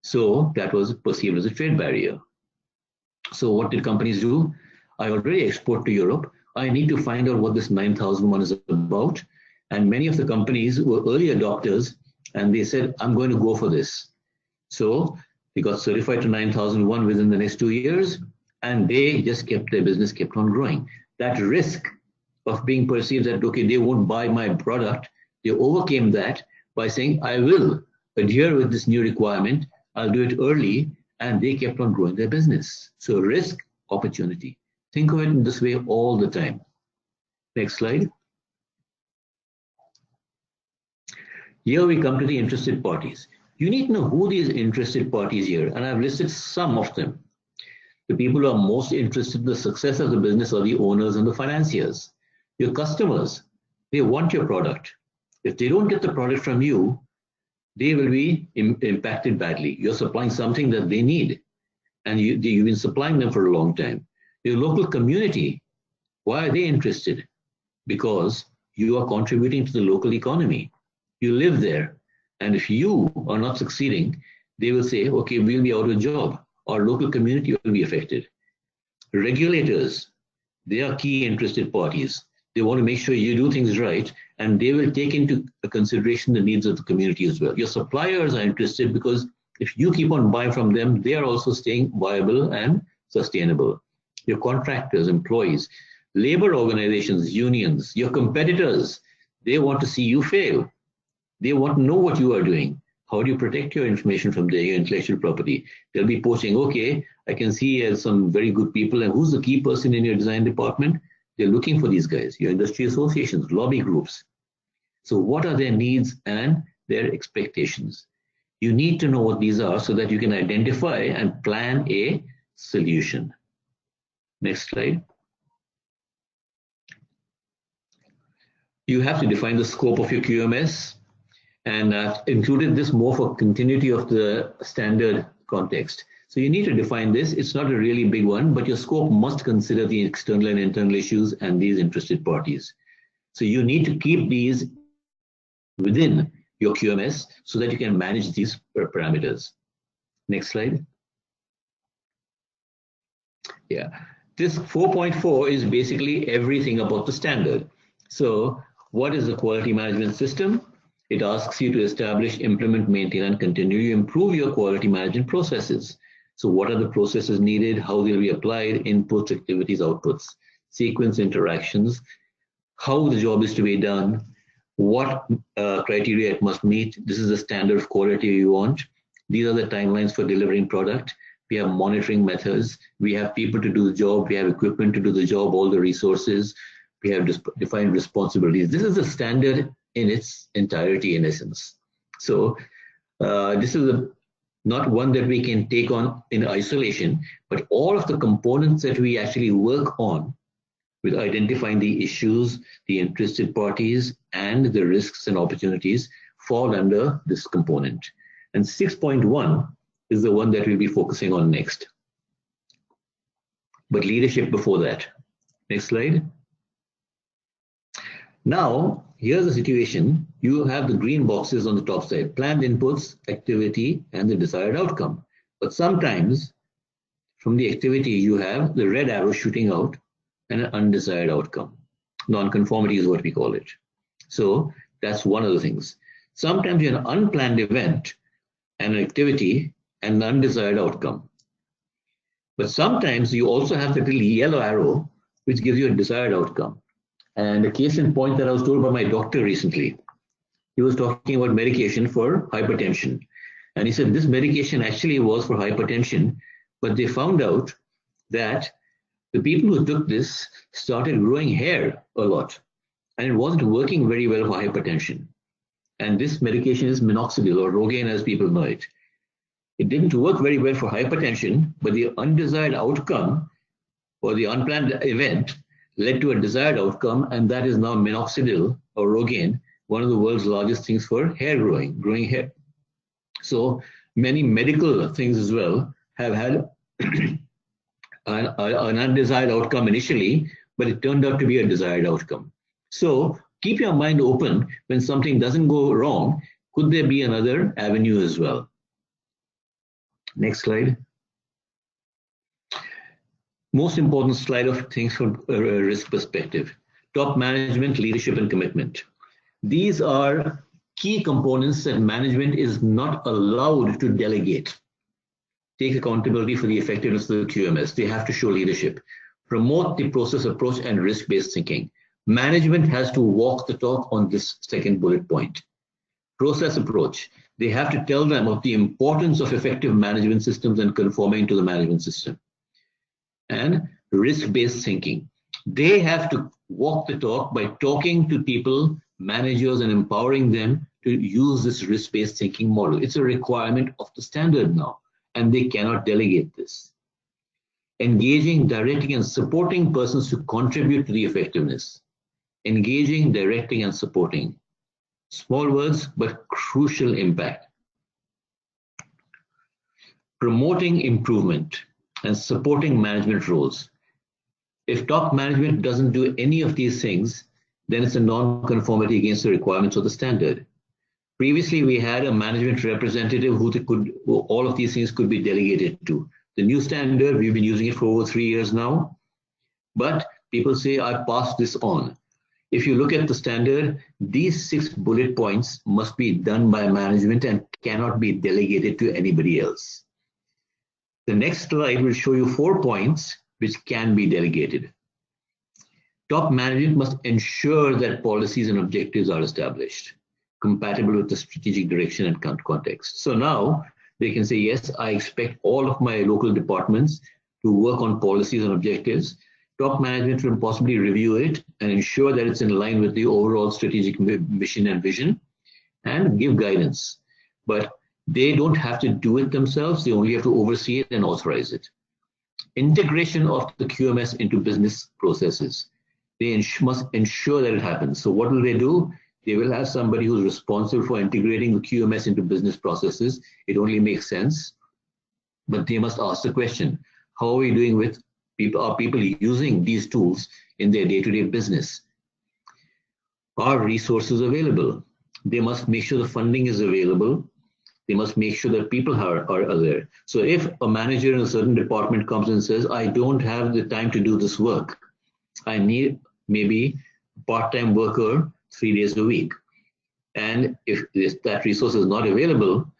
So that was perceived as a trade barrier. So what did companies do? I already export to Europe. I need to find out what this 9001 is about. And many of the companies were early adopters and they said, I'm going to go for this. So they got certified to 9001 within the next 2 years and they just their business kept on growing. That risk of being perceived that, okay, they won't buy my product, they overcame that by saying, I will adhere with this new requirement, I'll do it early, and they kept on growing their business. So risk, opportunity. Think of it in this way all the time. Next slide. Here we come to the interested parties. You need to know who these interested parties here, and I've listed some of them. The people who are most interested in the success of the business are the owners and the financiers. Your customers, they want your product. If they don't get the product from you, they will be impacted badly. You're supplying something that they need, and you've been supplying them for a long time. Your local community, why are they interested? Because you are contributing to the local economy. You live there, and if you are not succeeding, they will say, okay, we'll be out of a job. Our local community will be affected. Regulators, they are key interested parties. They want to make sure you do things right, and they will take into consideration the needs of the community as well. Your suppliers are interested because if you keep on buying from them, they are also staying viable and sustainable. Your contractors, employees, Labor organizations, unions, your competitors, they want to see you fail. They want to know what you are doing. How do you protect your information from your intellectual property? They'll be posting, okay, I can see some very good people, and who's the key person in your design department? They're looking for these guys, your industry associations, lobby groups. So what are their needs and their expectations? You need to know what these are so that you can identify and plan a solution. Next slide. You have to define the scope of your QMS, and I've included this more for continuity of the standard context. So you need to define this. It's not a really big one, but your scope must consider the external and internal issues and these interested parties. So you need to keep these within your QMS so that you can manage these parameters. Next slide. Yeah, this 4.4 is basically everything about the standard. So what is the quality management system? It asks you to establish, implement, maintain, and continue to improve your quality management processes. So what are the processes needed? How they'll be applied? Inputs, activities, outputs, sequence interactions, how the job is to be done, what criteria it must meet. This is the standard of quality you want. These are the timelines for delivering product. We have monitoring methods. We have people to do the job. We have equipment to do the job, all the resources. We have defined responsibilities. This is the standard in its entirety, in essence. So this is not one that we can take on in isolation, but all of the components that we actually work on with identifying the issues, the interested parties, and the risks and opportunities fall under this component. And 6.1 is the one that we'll be focusing on next. But leadership before that. Next slide. Now, here's the situation. You have the green boxes on the top side, planned inputs, activity, and the desired outcome. But sometimes from the activity, you have the red arrow shooting out and an undesired outcome. Non-conformity is what we call it. So that's one of the things. Sometimes you have an unplanned event and an activity and an undesired outcome. But sometimes you also have the little yellow arrow, which gives you a desired outcome. And a case in point that I was told by my doctor recently, he was talking about medication for hypertension. And he said this medication actually was for hypertension, but they found out that the people who took this started growing hair a lot, and it wasn't working very well for hypertension. And this medication is minoxidil, or Rogaine as people know it. It didn't work very well for hypertension, but the undesired outcome or the unplanned event led to a desired outcome, and that is now minoxidil or Rogaine, one of the world's largest things for hair growing hair. So many medical things as well have had an undesired outcome initially, but it turned out to be a desired outcome. So keep your mind open when something doesn't go wrong. Could there be another avenue as well? Next slide. Most important slide of things from a risk perspective. Top management, leadership, and commitment. These are key components that management is not allowed to delegate. Take accountability for the effectiveness of the QMS. They have to show leadership. Promote the process approach and risk-based thinking. Management has to walk the talk on this second bullet point. Process approach. They have to tell them of the importance of effective management systems and conforming to the management system. And risk-based thinking. They have to walk the talk by talking to people, managers, and empowering them to use this risk-based thinking model. It's a requirement of the standard now, and they cannot delegate this. Engaging, directing, and supporting persons to contribute to the effectiveness. Engaging, directing, and supporting. Small words, but crucial impact. Promoting improvement and supporting management roles. If top management doesn't do any of these things, then it's a non-conformity against the requirements of the standard. Previously, we had a management representative who all of these things could be delegated to. The new standard, we've been using it for over 3 years now, but people say, I passed this on. If you look at the standard, these 6 bullet points must be done by management and cannot be delegated to anybody else. The next slide will show you 4 points which can be delegated. Top management must ensure that policies and objectives are established, compatible with the strategic direction and context. So now they can say, yes, I expect all of my local departments to work on policies and objectives. Top management will possibly review it and ensure that it's in line with the overall strategic mission and vision and give guidance. But they don't have to do it themselves. They only have to oversee it and authorize it. Integration of the QMS into business processes. They must ensure that it happens. So what will they do? They will have somebody who's responsible for integrating the QMS into business processes. It only makes sense. But they must ask the question, how are we doing with people? Are people using these tools in their day-to-day business? Are resources available? They must make sure the funding is available. They must make sure that people are there. So if a manager in a certain department comes and says, I don't have the time to do this work, I need maybe a part-time worker 3 days a week. And if that resource is not available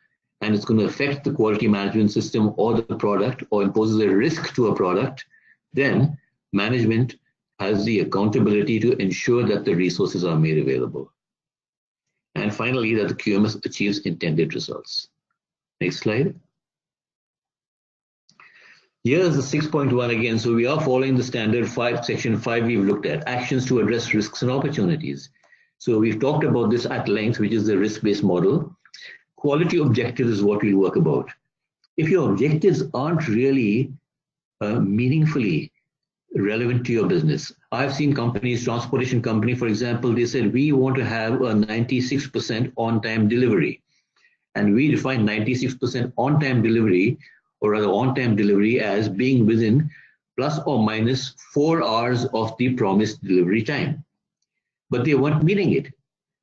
and it's going to affect the quality management system or the product or imposes a risk to a product, then management has the accountability to ensure that the resources are made available. And finally, that the QMS achieves intended results. Next slide. Here's the 6.1 again. So we are following the standard 5, section 5 we've looked at, actions to address risks and opportunities. So we've talked about this at length, which is the risk-based model. Quality objectives is what we'll work about. If your objectives aren't really meaningfully relevant to your business. I've seen companies, transportation company, for example, they said, we want to have a 96% on-time delivery. And we define 96% on-time delivery, or rather on-time delivery, as being within plus or minus 4 hours of the promised delivery time. But they weren't meeting it.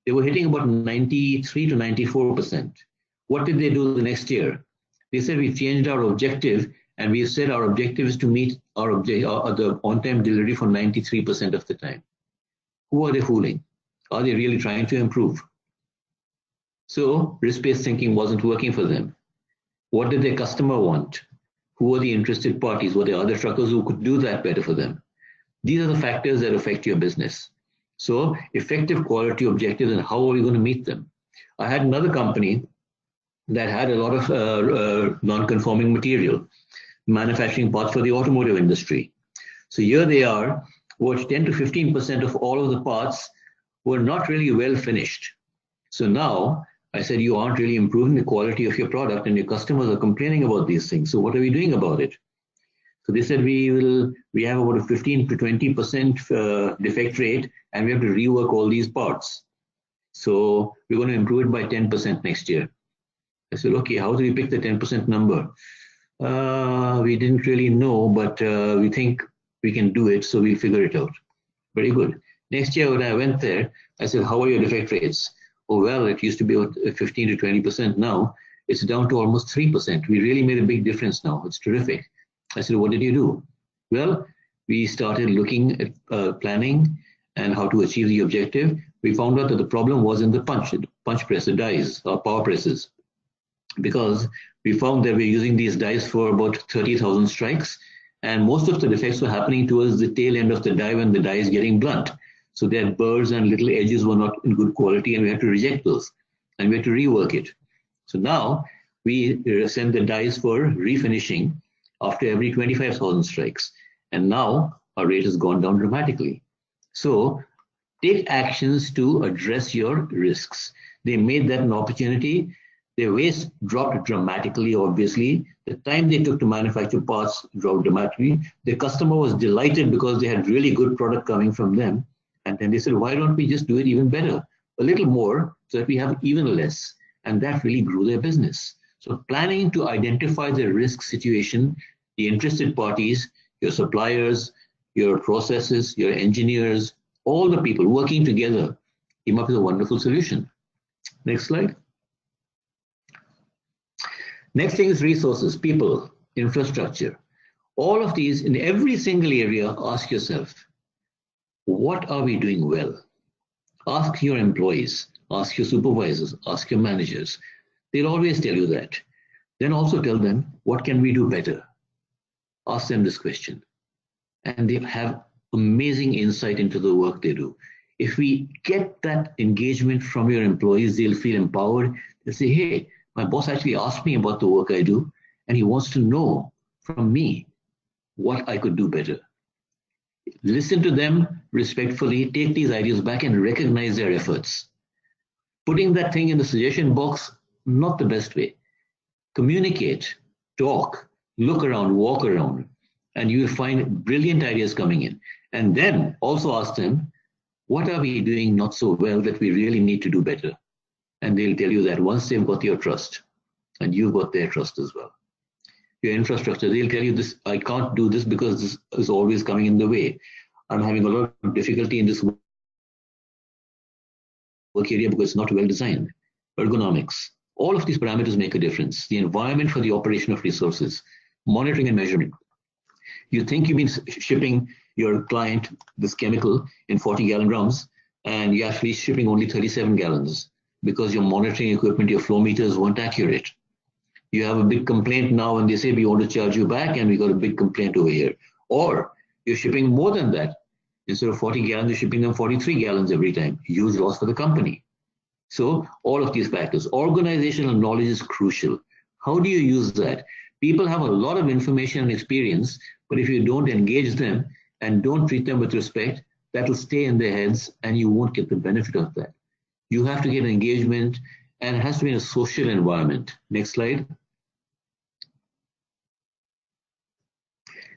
They were hitting about 93 to 94%. What did they do the next year? They said, we changed our objective, and we said our objective is to meet our the on-time delivery for 93% of the time. Who are they fooling? Are they really trying to improve? So risk-based thinking wasn't working for them. What did their customer want? Who were the interested parties? Were there other truckers who could do that better for them? These are the factors that affect your business. So effective quality objectives and how are we going to meet them? I had another company that had a lot of non-conforming material, manufacturing parts for the automotive industry. So here they are, what 10 to 15% of all of the parts were not really well finished. So now I said, you aren't really improving the quality of your product and your customers are complaining about these things. So what are we doing about it? So they said, we have about a 15 to 20% defect rate and we have to rework all these parts. So we're going to improve it by 10% next year. I said, okay, how do we pick the 10% number? We didn't really know, but we think we can do it, so we'll figure it out. Very good. Next year when I went there, I said, how are your defect rates? Oh, well, it used to be about 15 to 20% now. It's down to almost 3%. We really made a big difference now. It's terrific. I said, what did you do? Well, we started looking at planning and how to achieve the objective. We found out that the problem was in the punch press, the dies, or power presses, because we found that we're using these dies for about 30,000 strikes, and most of the defects were happening towards the tail end of the die when the die is getting blunt. So their burrs and little edges were not in good quality, and we had to reject those, and we had to rework it. So now we send the dies for refinishing after every 25,000 strikes, and now our rate has gone down dramatically. So take actions to address your risks. They made that an opportunity. Their waste dropped dramatically, obviously. The time they took to manufacture parts dropped dramatically. The customer was delighted because they had really good product coming from them. And then they said, why don't we just do it even better? A little more so that we have even less. And that really grew their business. So planning to identify the risk situation, the interested parties, your suppliers, your processes, your engineers, all the people working together came up with a wonderful solution. Next slide. Next thing is resources, people, infrastructure. All of these, in every single area, ask yourself, what are we doing well? Ask your employees, ask your supervisors, ask your managers. They'll always tell you that. Then also tell them, what can we do better? Ask them this question. And they have amazing insight into the work they do. If we get that engagement from your employees, they'll feel empowered. They'll say, hey, my boss actually asked me about the work I do, and he wants to know from me what I could do better. Listen to them respectfully, take these ideas back and recognize their efforts. Putting that thing in the suggestion box, not the best way. Communicate, talk, look around, walk around, and you will find brilliant ideas coming in. And then also ask them, what are we doing not so well that we really need to do better? And they'll tell you that once they've got your trust, and you've got their trust as well. Your infrastructure, they'll tell you this, I can't do this because this is always coming in the way. I'm having a lot of difficulty in this work area because it's not well designed. Ergonomics, all of these parameters make a difference. The environment for the operation of resources, monitoring and measurement. You think you've been shipping your client this chemical in 40-gallon drums, and you're actually shipping only 37 gallons because your monitoring equipment, your flow meters weren't accurate. You have a big complaint now and they say, we want to charge you back and we got a big complaint over here. Or you're shipping more than that. Instead of 40 gallons, you're shipping them 43 gallons every time. Huge loss for the company. So all of these factors. Organizational knowledge is crucial. How do you use that? People have a lot of information and experience, but if you don't engage them and don't treat them with respect, that will stay in their heads and you won't get the benefit of that. You have to get engagement, and it has to be in a social environment. Next slide.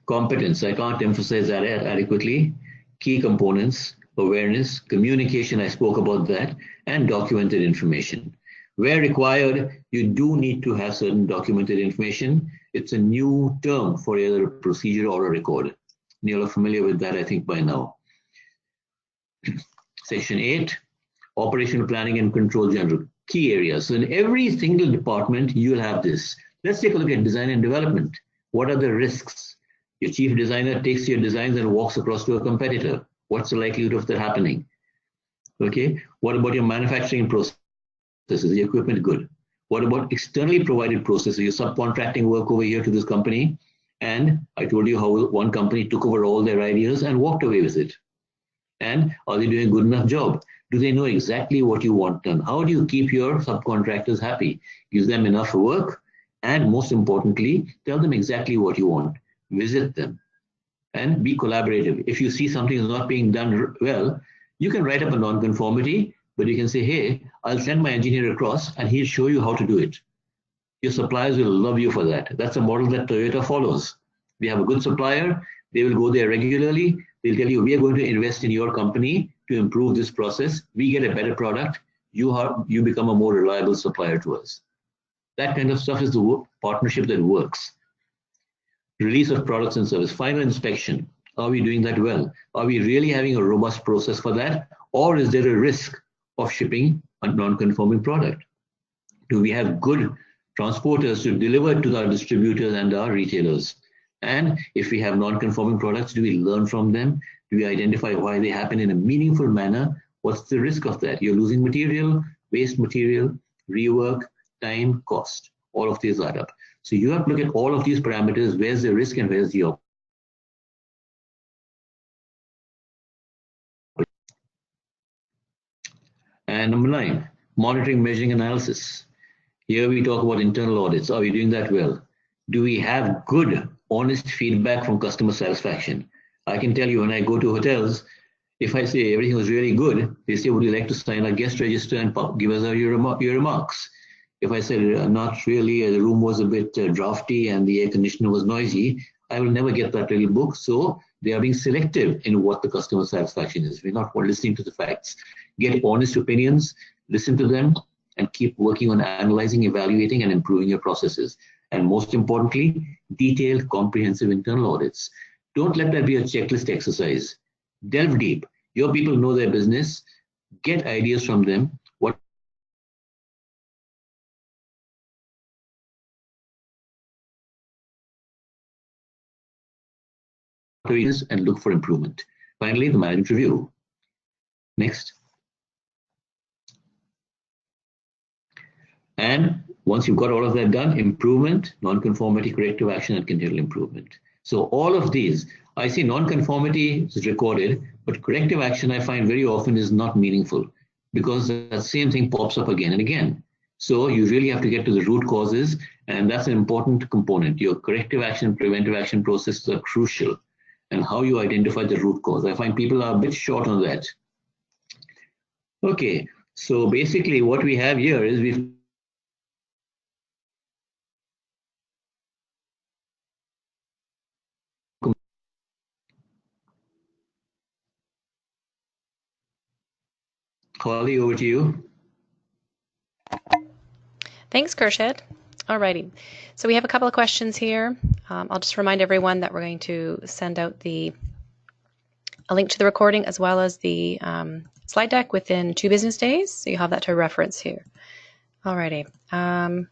Competence, I can't emphasize that adequately. Key components, awareness, communication, I spoke about that, and documented information. Where required, you do need to have certain documented information. It's a new term for either a procedure or a record. You're familiar with that, I think, by now. Section 8, operational planning and control general. Key areas. So in every single department, you'll have this. Let's take a look at design and development. What are the risks? Your chief designer takes your designs and walks across to a competitor. What's the likelihood of that happening? Okay. What about your manufacturing processes? Is the equipment good? What about externally provided processes? You're subcontracting work over here to this company. And I told you how one company took over all their ideas and walked away with it. And are they doing a good enough job? Do they know exactly what you want done? How do you keep your subcontractors happy? Give them enough work, and most importantly, tell them exactly what you want. Visit them and be collaborative. If you see something is not being done well, you can write up a non-conformity, but you can say, hey, I'll send my engineer across and he'll show you how to do it. Your suppliers will love you for that. That's a model that Toyota follows. We have a good supplier. They will go there regularly. They'll tell you, we are going to invest in your company to improve this process. We get a better product. You become a more reliable supplier to us. That kind of stuff is the partnership that works. Release of products and service. Final inspection. Are we doing that well? Are we really having a robust process for that? Or is there a risk of shipping a non-conforming product? Do we have good transporters to deliver to our distributors and our retailers? And if we have non-conforming products, do we learn from them? Do we identify why they happen in a meaningful manner? What's the risk of that? You're losing material, waste material, rework, time, cost. All of these add up. So you have to look at all of these parameters. Where's the risk and where's the opportunity? And number 9, monitoring, measuring, analysis. Here we talk about internal audits. Are we doing that well? Do we have good, honest feedback from customer satisfaction? I can tell you when I go to hotels, if I say everything was really good, they say, would you like to sign a guest register and give us your remarks? If I said not really, the room was a bit drafty and the air conditioner was noisy, I will never get that little book. So they are being selective in what the customer satisfaction is. We're not listening to the facts. Get honest opinions, listen to them, and keep working on analyzing, evaluating, and improving your processes. And most importantly, detailed, comprehensive internal audits. Don't let that be a checklist exercise. Delve deep. Your people know their business. Get ideas from them. What is, and look for improvement. Finally, the management review. Next. And once you've got all of that done, improvement, non-conformity, corrective action, and continual improvement. So all of these, I see non-conformity is recorded, but corrective action I find very often is not meaningful because that same thing pops up again and again. So you really have to get to the root causes, and that's an important component. Your corrective action and preventive action processes are crucial, and how you identify the root cause. I find people are a bit short on that. Okay, so basically what we have here is we've Holly, over to you. Thanks, Kershid. Alrighty, so we have a couple of questions here. I'll just remind everyone that we're going to send out a link to the recording as well as the slide deck within 2 business days, so you have that to reference here. Alrighty. And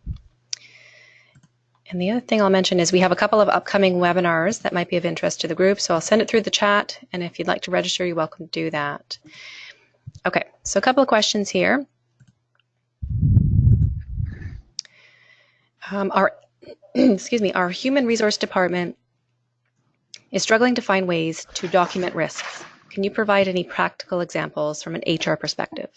the other thing I'll mention is we have a couple of upcoming webinars that might be of interest to the group, so I'll send it through the chat, and if you'd like to register, you're welcome to do that. Okay, so a couple of questions here. Our human resource department is struggling to find ways to document risks. Can you provide any practical examples from an HR perspective?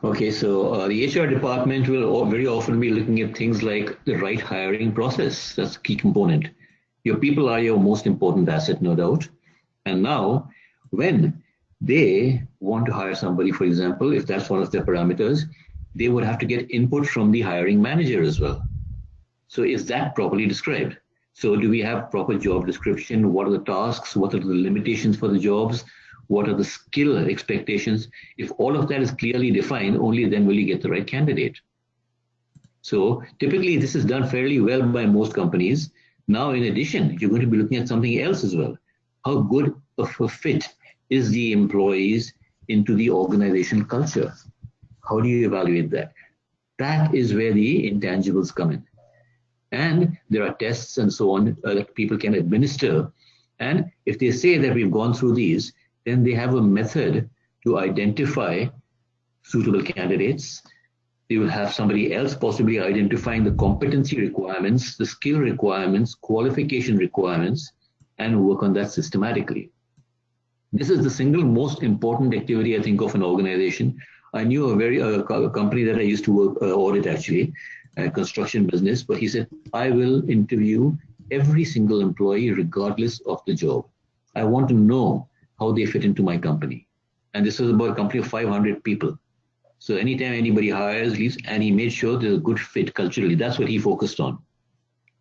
Okay, so the HR department will very often be looking at things like the right hiring process. That's a key component. Your people are your most important asset, no doubt. And now, when they want to hire somebody, for example, if that's one of their parameters, they would have to get input from the hiring manager as well. So is that properly described? So do we have proper job description? What are the tasks? What are the limitations for the jobs? What are the skill expectations? If all of that is clearly defined, only then will you get the right candidate. So typically this is done fairly well by most companies. Now, in addition, you're going to be looking at something else as well. How good of a fit is the employees into the organizational culture? How do you evaluate that? That is where the intangibles come in. And there are tests and so on that people can administer. And if they say that we've gone through these, then they have a method to identify suitable candidates. They will have somebody else possibly identifying the competency requirements, the skill requirements, qualification requirements, and work on that systematically. This is the single most important activity, I think, of an organization. I knew a company that I used to work, Audit actually, a construction business, but he said, I will interview every single employee regardless of the job. I want to know how they fit into my company. And this was about a company of 500 people. So anytime anybody hires, leaves, and he made sure there's a good fit culturally. That's what he focused on.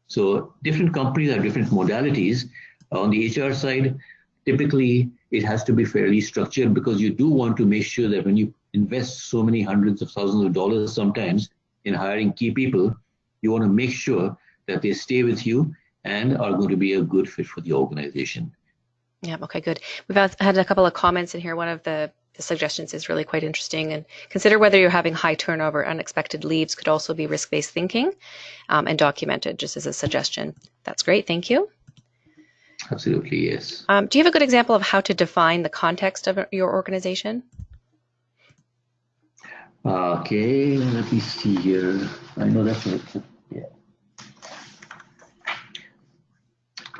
So different companies have different modalities. On the HR side, typically it has to be fairly structured because you do want to make sure that when you invest so many hundreds of thousands of dollars sometimes in hiring key people, you want to make sure that they stay with you and are going to be a good fit for the organization. Yeah, okay, good. We've had a couple of comments in here. One of the suggestions is really quite interesting. And consider whether you're having high turnover, unexpected leaves could also be risk-based thinking and documented, just as a suggestion. That's great, thank you. Absolutely, yes. Do you have a good example of how to define the context of your organization? Okay, let me see here. I know that's it. Yeah.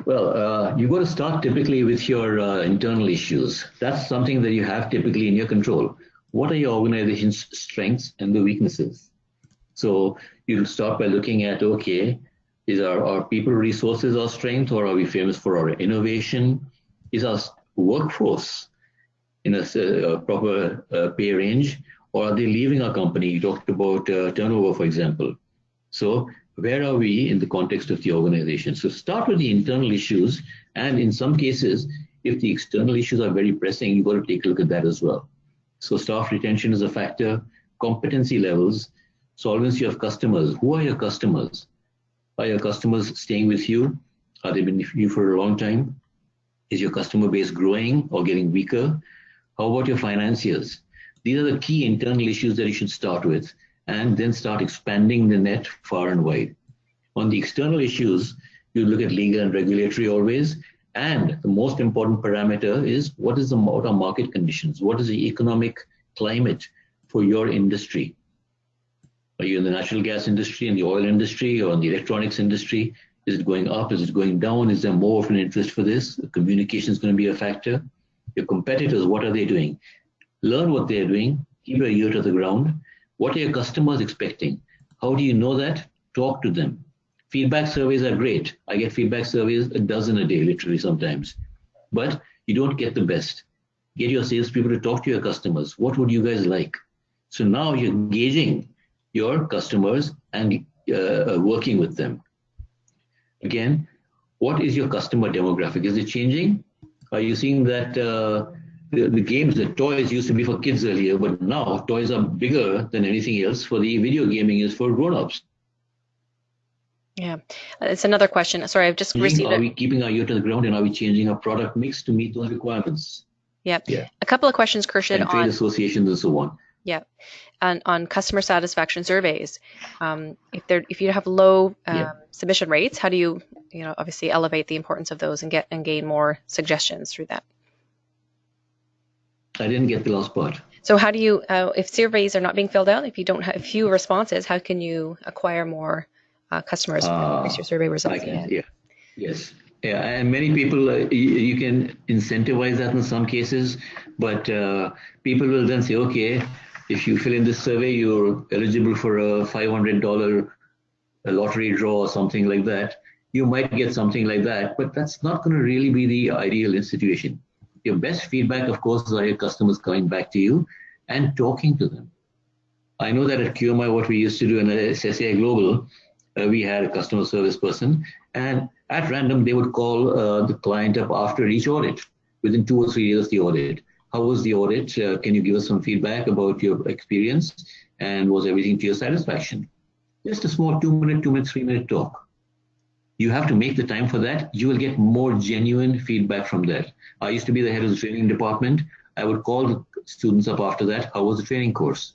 Well, you got to start typically with your internal issues. That's something that you have typically in your control. What are your organization's strengths and the weaknesses? So you start by looking at, okay, is our people resources our strength, or are we famous for our innovation? Is our workforce in a proper pay range, or are they leaving our company? You talked about turnover, for example. So where are we in the context of the organization? So start with the internal issues, and in some cases, if the external issues are very pressing, you've got to take a look at that as well. So staff retention is a factor, competency levels, solvency of customers. Who are your customers? Are your customers staying with you? Are they been with you for a long time? Is your customer base growing or getting weaker? How about your financiers? These are the key internal issues that you should start with, and then start expanding the net far and wide. On the external issues, you look at legal and regulatory always, and the most important parameter is what are market conditions? What is the economic climate for your industry? Are you in the natural gas industry, in the oil industry, or in the electronics industry? Is it going up? Is it going down? Is there more of an interest for this? Communication is going to be a factor. Your competitors, what are they doing? Learn what they're doing. Keep your ear to the ground. What are your customers expecting? How do you know that? Talk to them. Feedback surveys are great. I get feedback surveys a dozen a day, literally sometimes. But you don't get the best. Get your salespeople to talk to your customers. What would you guys like? So now you're engaging your customers and working with them. Again, what is your customer demographic? Is it changing? Are you seeing that the games, the toys used to be for kids earlier, but now toys are bigger than anything else for the video gaming is for grown-ups? Yeah, it's another question. Sorry, I've just received Are we keeping our ear to the ground, and are we changing our product mix to meet those requirements? Yeah. A couple of questions, Khurshid, and trade associations and so on. Yeah, and on customer satisfaction surveys, if you have low submission rates, how do you obviously elevate the importance of those and gain more suggestions through that? I didn't get the last part. So how do you, if surveys are not being filled out, if you don't have few responses, how can you acquire more customers and increase your survey results? Yes. Yeah, and many people, you can incentivize that in some cases, but people will then say, okay, if you fill in this survey, you're eligible for a $500 lottery draw or something like that. You might get something like that, but that's not going to really be the ideal situation. Your best feedback, of course, are your customers coming back to you and talking to them. I know that at QMI, what we used to do in SSI Global, we had a customer service person, and at random, they would call the client up after each audit, within 2 or 3 years of the audit. How was the audit? Can you give us some feedback about your experience? And was everything to your satisfaction? Just a small 2-minute, 3-minute talk. You have to make the time for that. You will get more genuine feedback from that. I used to be the head of the training department. I would call the students up after that. How was the training course?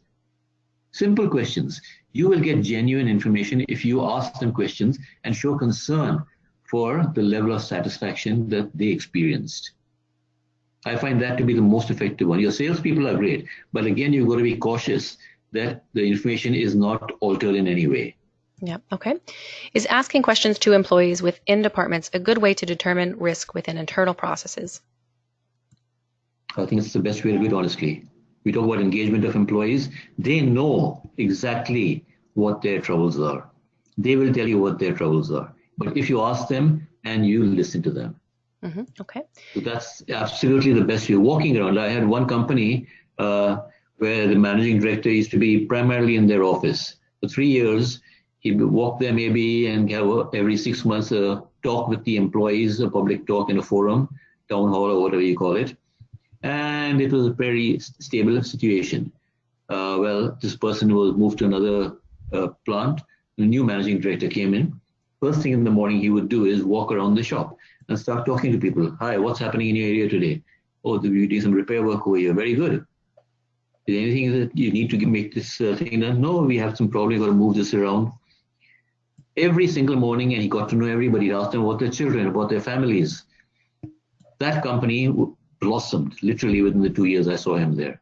Simple questions. You will get genuine information if you ask them questions and show concern for the level of satisfaction that they experienced. I find that to be the most effective one. Your salespeople are great, but again, you've got to be cautious that the information is not altered in any way. Yeah, okay. Is asking questions to employees within departments a good way to determine risk within internal processes? I think it's the best way to do it, honestly. We talk about engagement of employees. They know exactly what their troubles are. They will tell you what their troubles are. But if you ask them and you listen to them. Mm-hmm. Okay. So that's absolutely the best way. Walking around, I had one company where the managing director used to be primarily in their office. For 3 years, he'd walk there maybe and have every 6 months a talk with the employees, a public talk in a forum, town hall or whatever you call it. And it was a very stable situation. Well, this person was moved to another plant. The new managing director came in. First thing in the morning he would do is walk around the shop and start talking to people. Hi, what's happening in your area today? Oh, we do some repair work over here. Very good. Is there anything that you need to make this thing done? No, we have some problem. We've got to move this around. Every single morning, and he got to know everybody. He asked them about their children, about their families. That company blossomed literally within the 2 years I saw him there.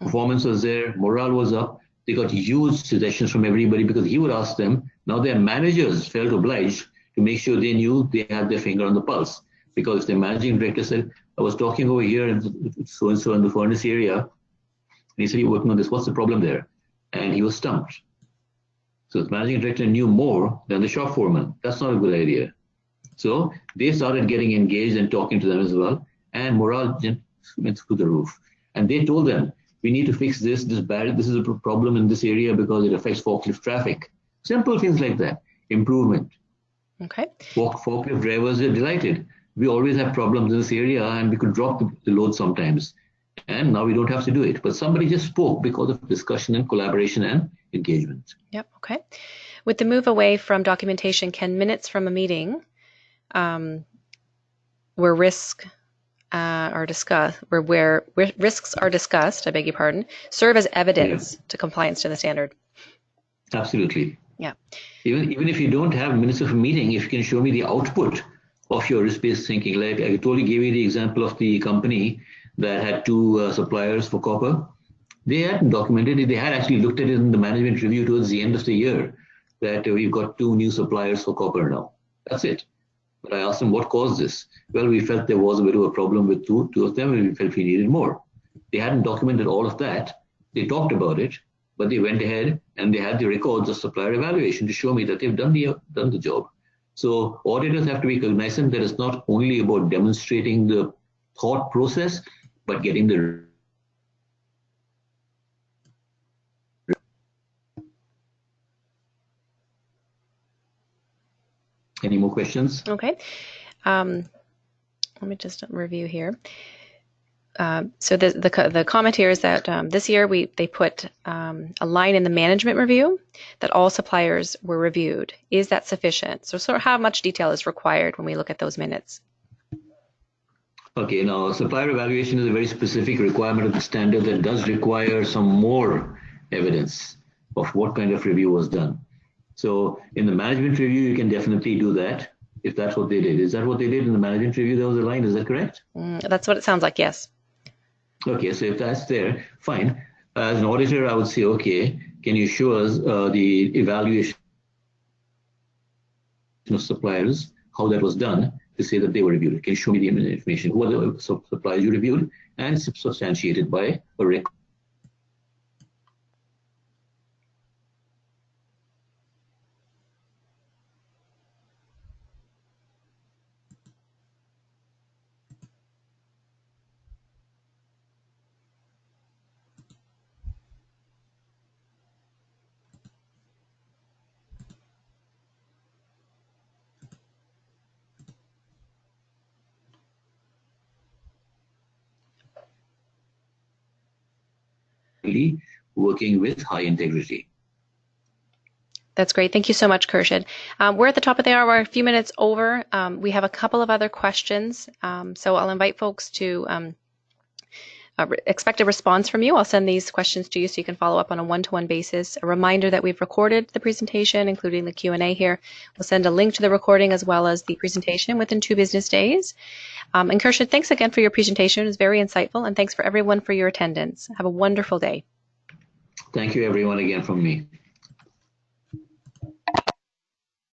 Performance was there, morale was up. They got huge suggestions from everybody because he would ask them. Now their managers felt obliged to make sure they knew they had their finger on the pulse. Because if the managing director said, I was talking over here and so-and-so in the furnace area, and he said, you're working on this, what's the problem there? And he was stumped. So the managing director knew more than the shop foreman. That's not a good idea. So they started getting engaged and talking to them as well. And morale went through the roof. And they told them, we need to fix this is a problem in this area because it affects forklift traffic. Simple things like that. Improvement. Okay. Forklift drivers are delighted. We always have problems in this area and we could drop the load sometimes. And now we don't have to do it. But somebody just spoke because of discussion and collaboration and engagement. Yep. Okay. With the move away from documentation, can minutes from a meeting where risks are discussed, I beg your pardon, serve as evidence to compliance to the standard? Absolutely. Yeah. Even if you don't have minutes of a meeting, if you can show me the output of your risk-based thinking, like I totally gave you the example of the company that had 2 suppliers for copper. They hadn't documented it. They had actually looked at it in the management review towards the end of the year that we've got 2 new suppliers for copper now. That's it. But I asked them, what caused this? Well, we felt there was a bit of a problem with two of them, and we felt we needed more. They hadn't documented all of that. They talked about it, but they went ahead and they had the records of supplier evaluation to show me that they've done the job. So auditors have to be cognizant that it's not only about demonstrating the thought process, but getting the Any more questions? Okay. Let me just review here. So the comment here is that this year they put a line in the management review that all suppliers were reviewed. Is that sufficient? So sort of how much detail is required when we look at those minutes? Okay, now supplier evaluation is a very specific requirement of the standard that does require some more evidence of what kind of review was done. So in the management review, you can definitely do that if that's what they did. Is that what they did in the management review? There was a line, is that correct? That's what it sounds like, yes. Okay, so if that's there, fine. As an auditor, I would say, okay, can you show us the evaluation of suppliers, how that was done to say that they were reviewed? Can you show me the information? Who are the suppliers you reviewed and substantiated by a record? Working with high integrity. That's great. Thank you so much, Khurshid. We're at the top of the hour. We're a few minutes over. We have a couple of other questions. So I'll invite folks to expect a response from you. I'll send these questions to you so you can follow up on a one-to-one basis. A reminder that we've recorded the presentation, including the Q&A here. We'll send a link to the recording as well as the presentation within 2 business days. And Khurshid, thanks again for your presentation. It was very insightful. And thanks for everyone for your attendance. Have a wonderful day. Thank you, everyone, again from me.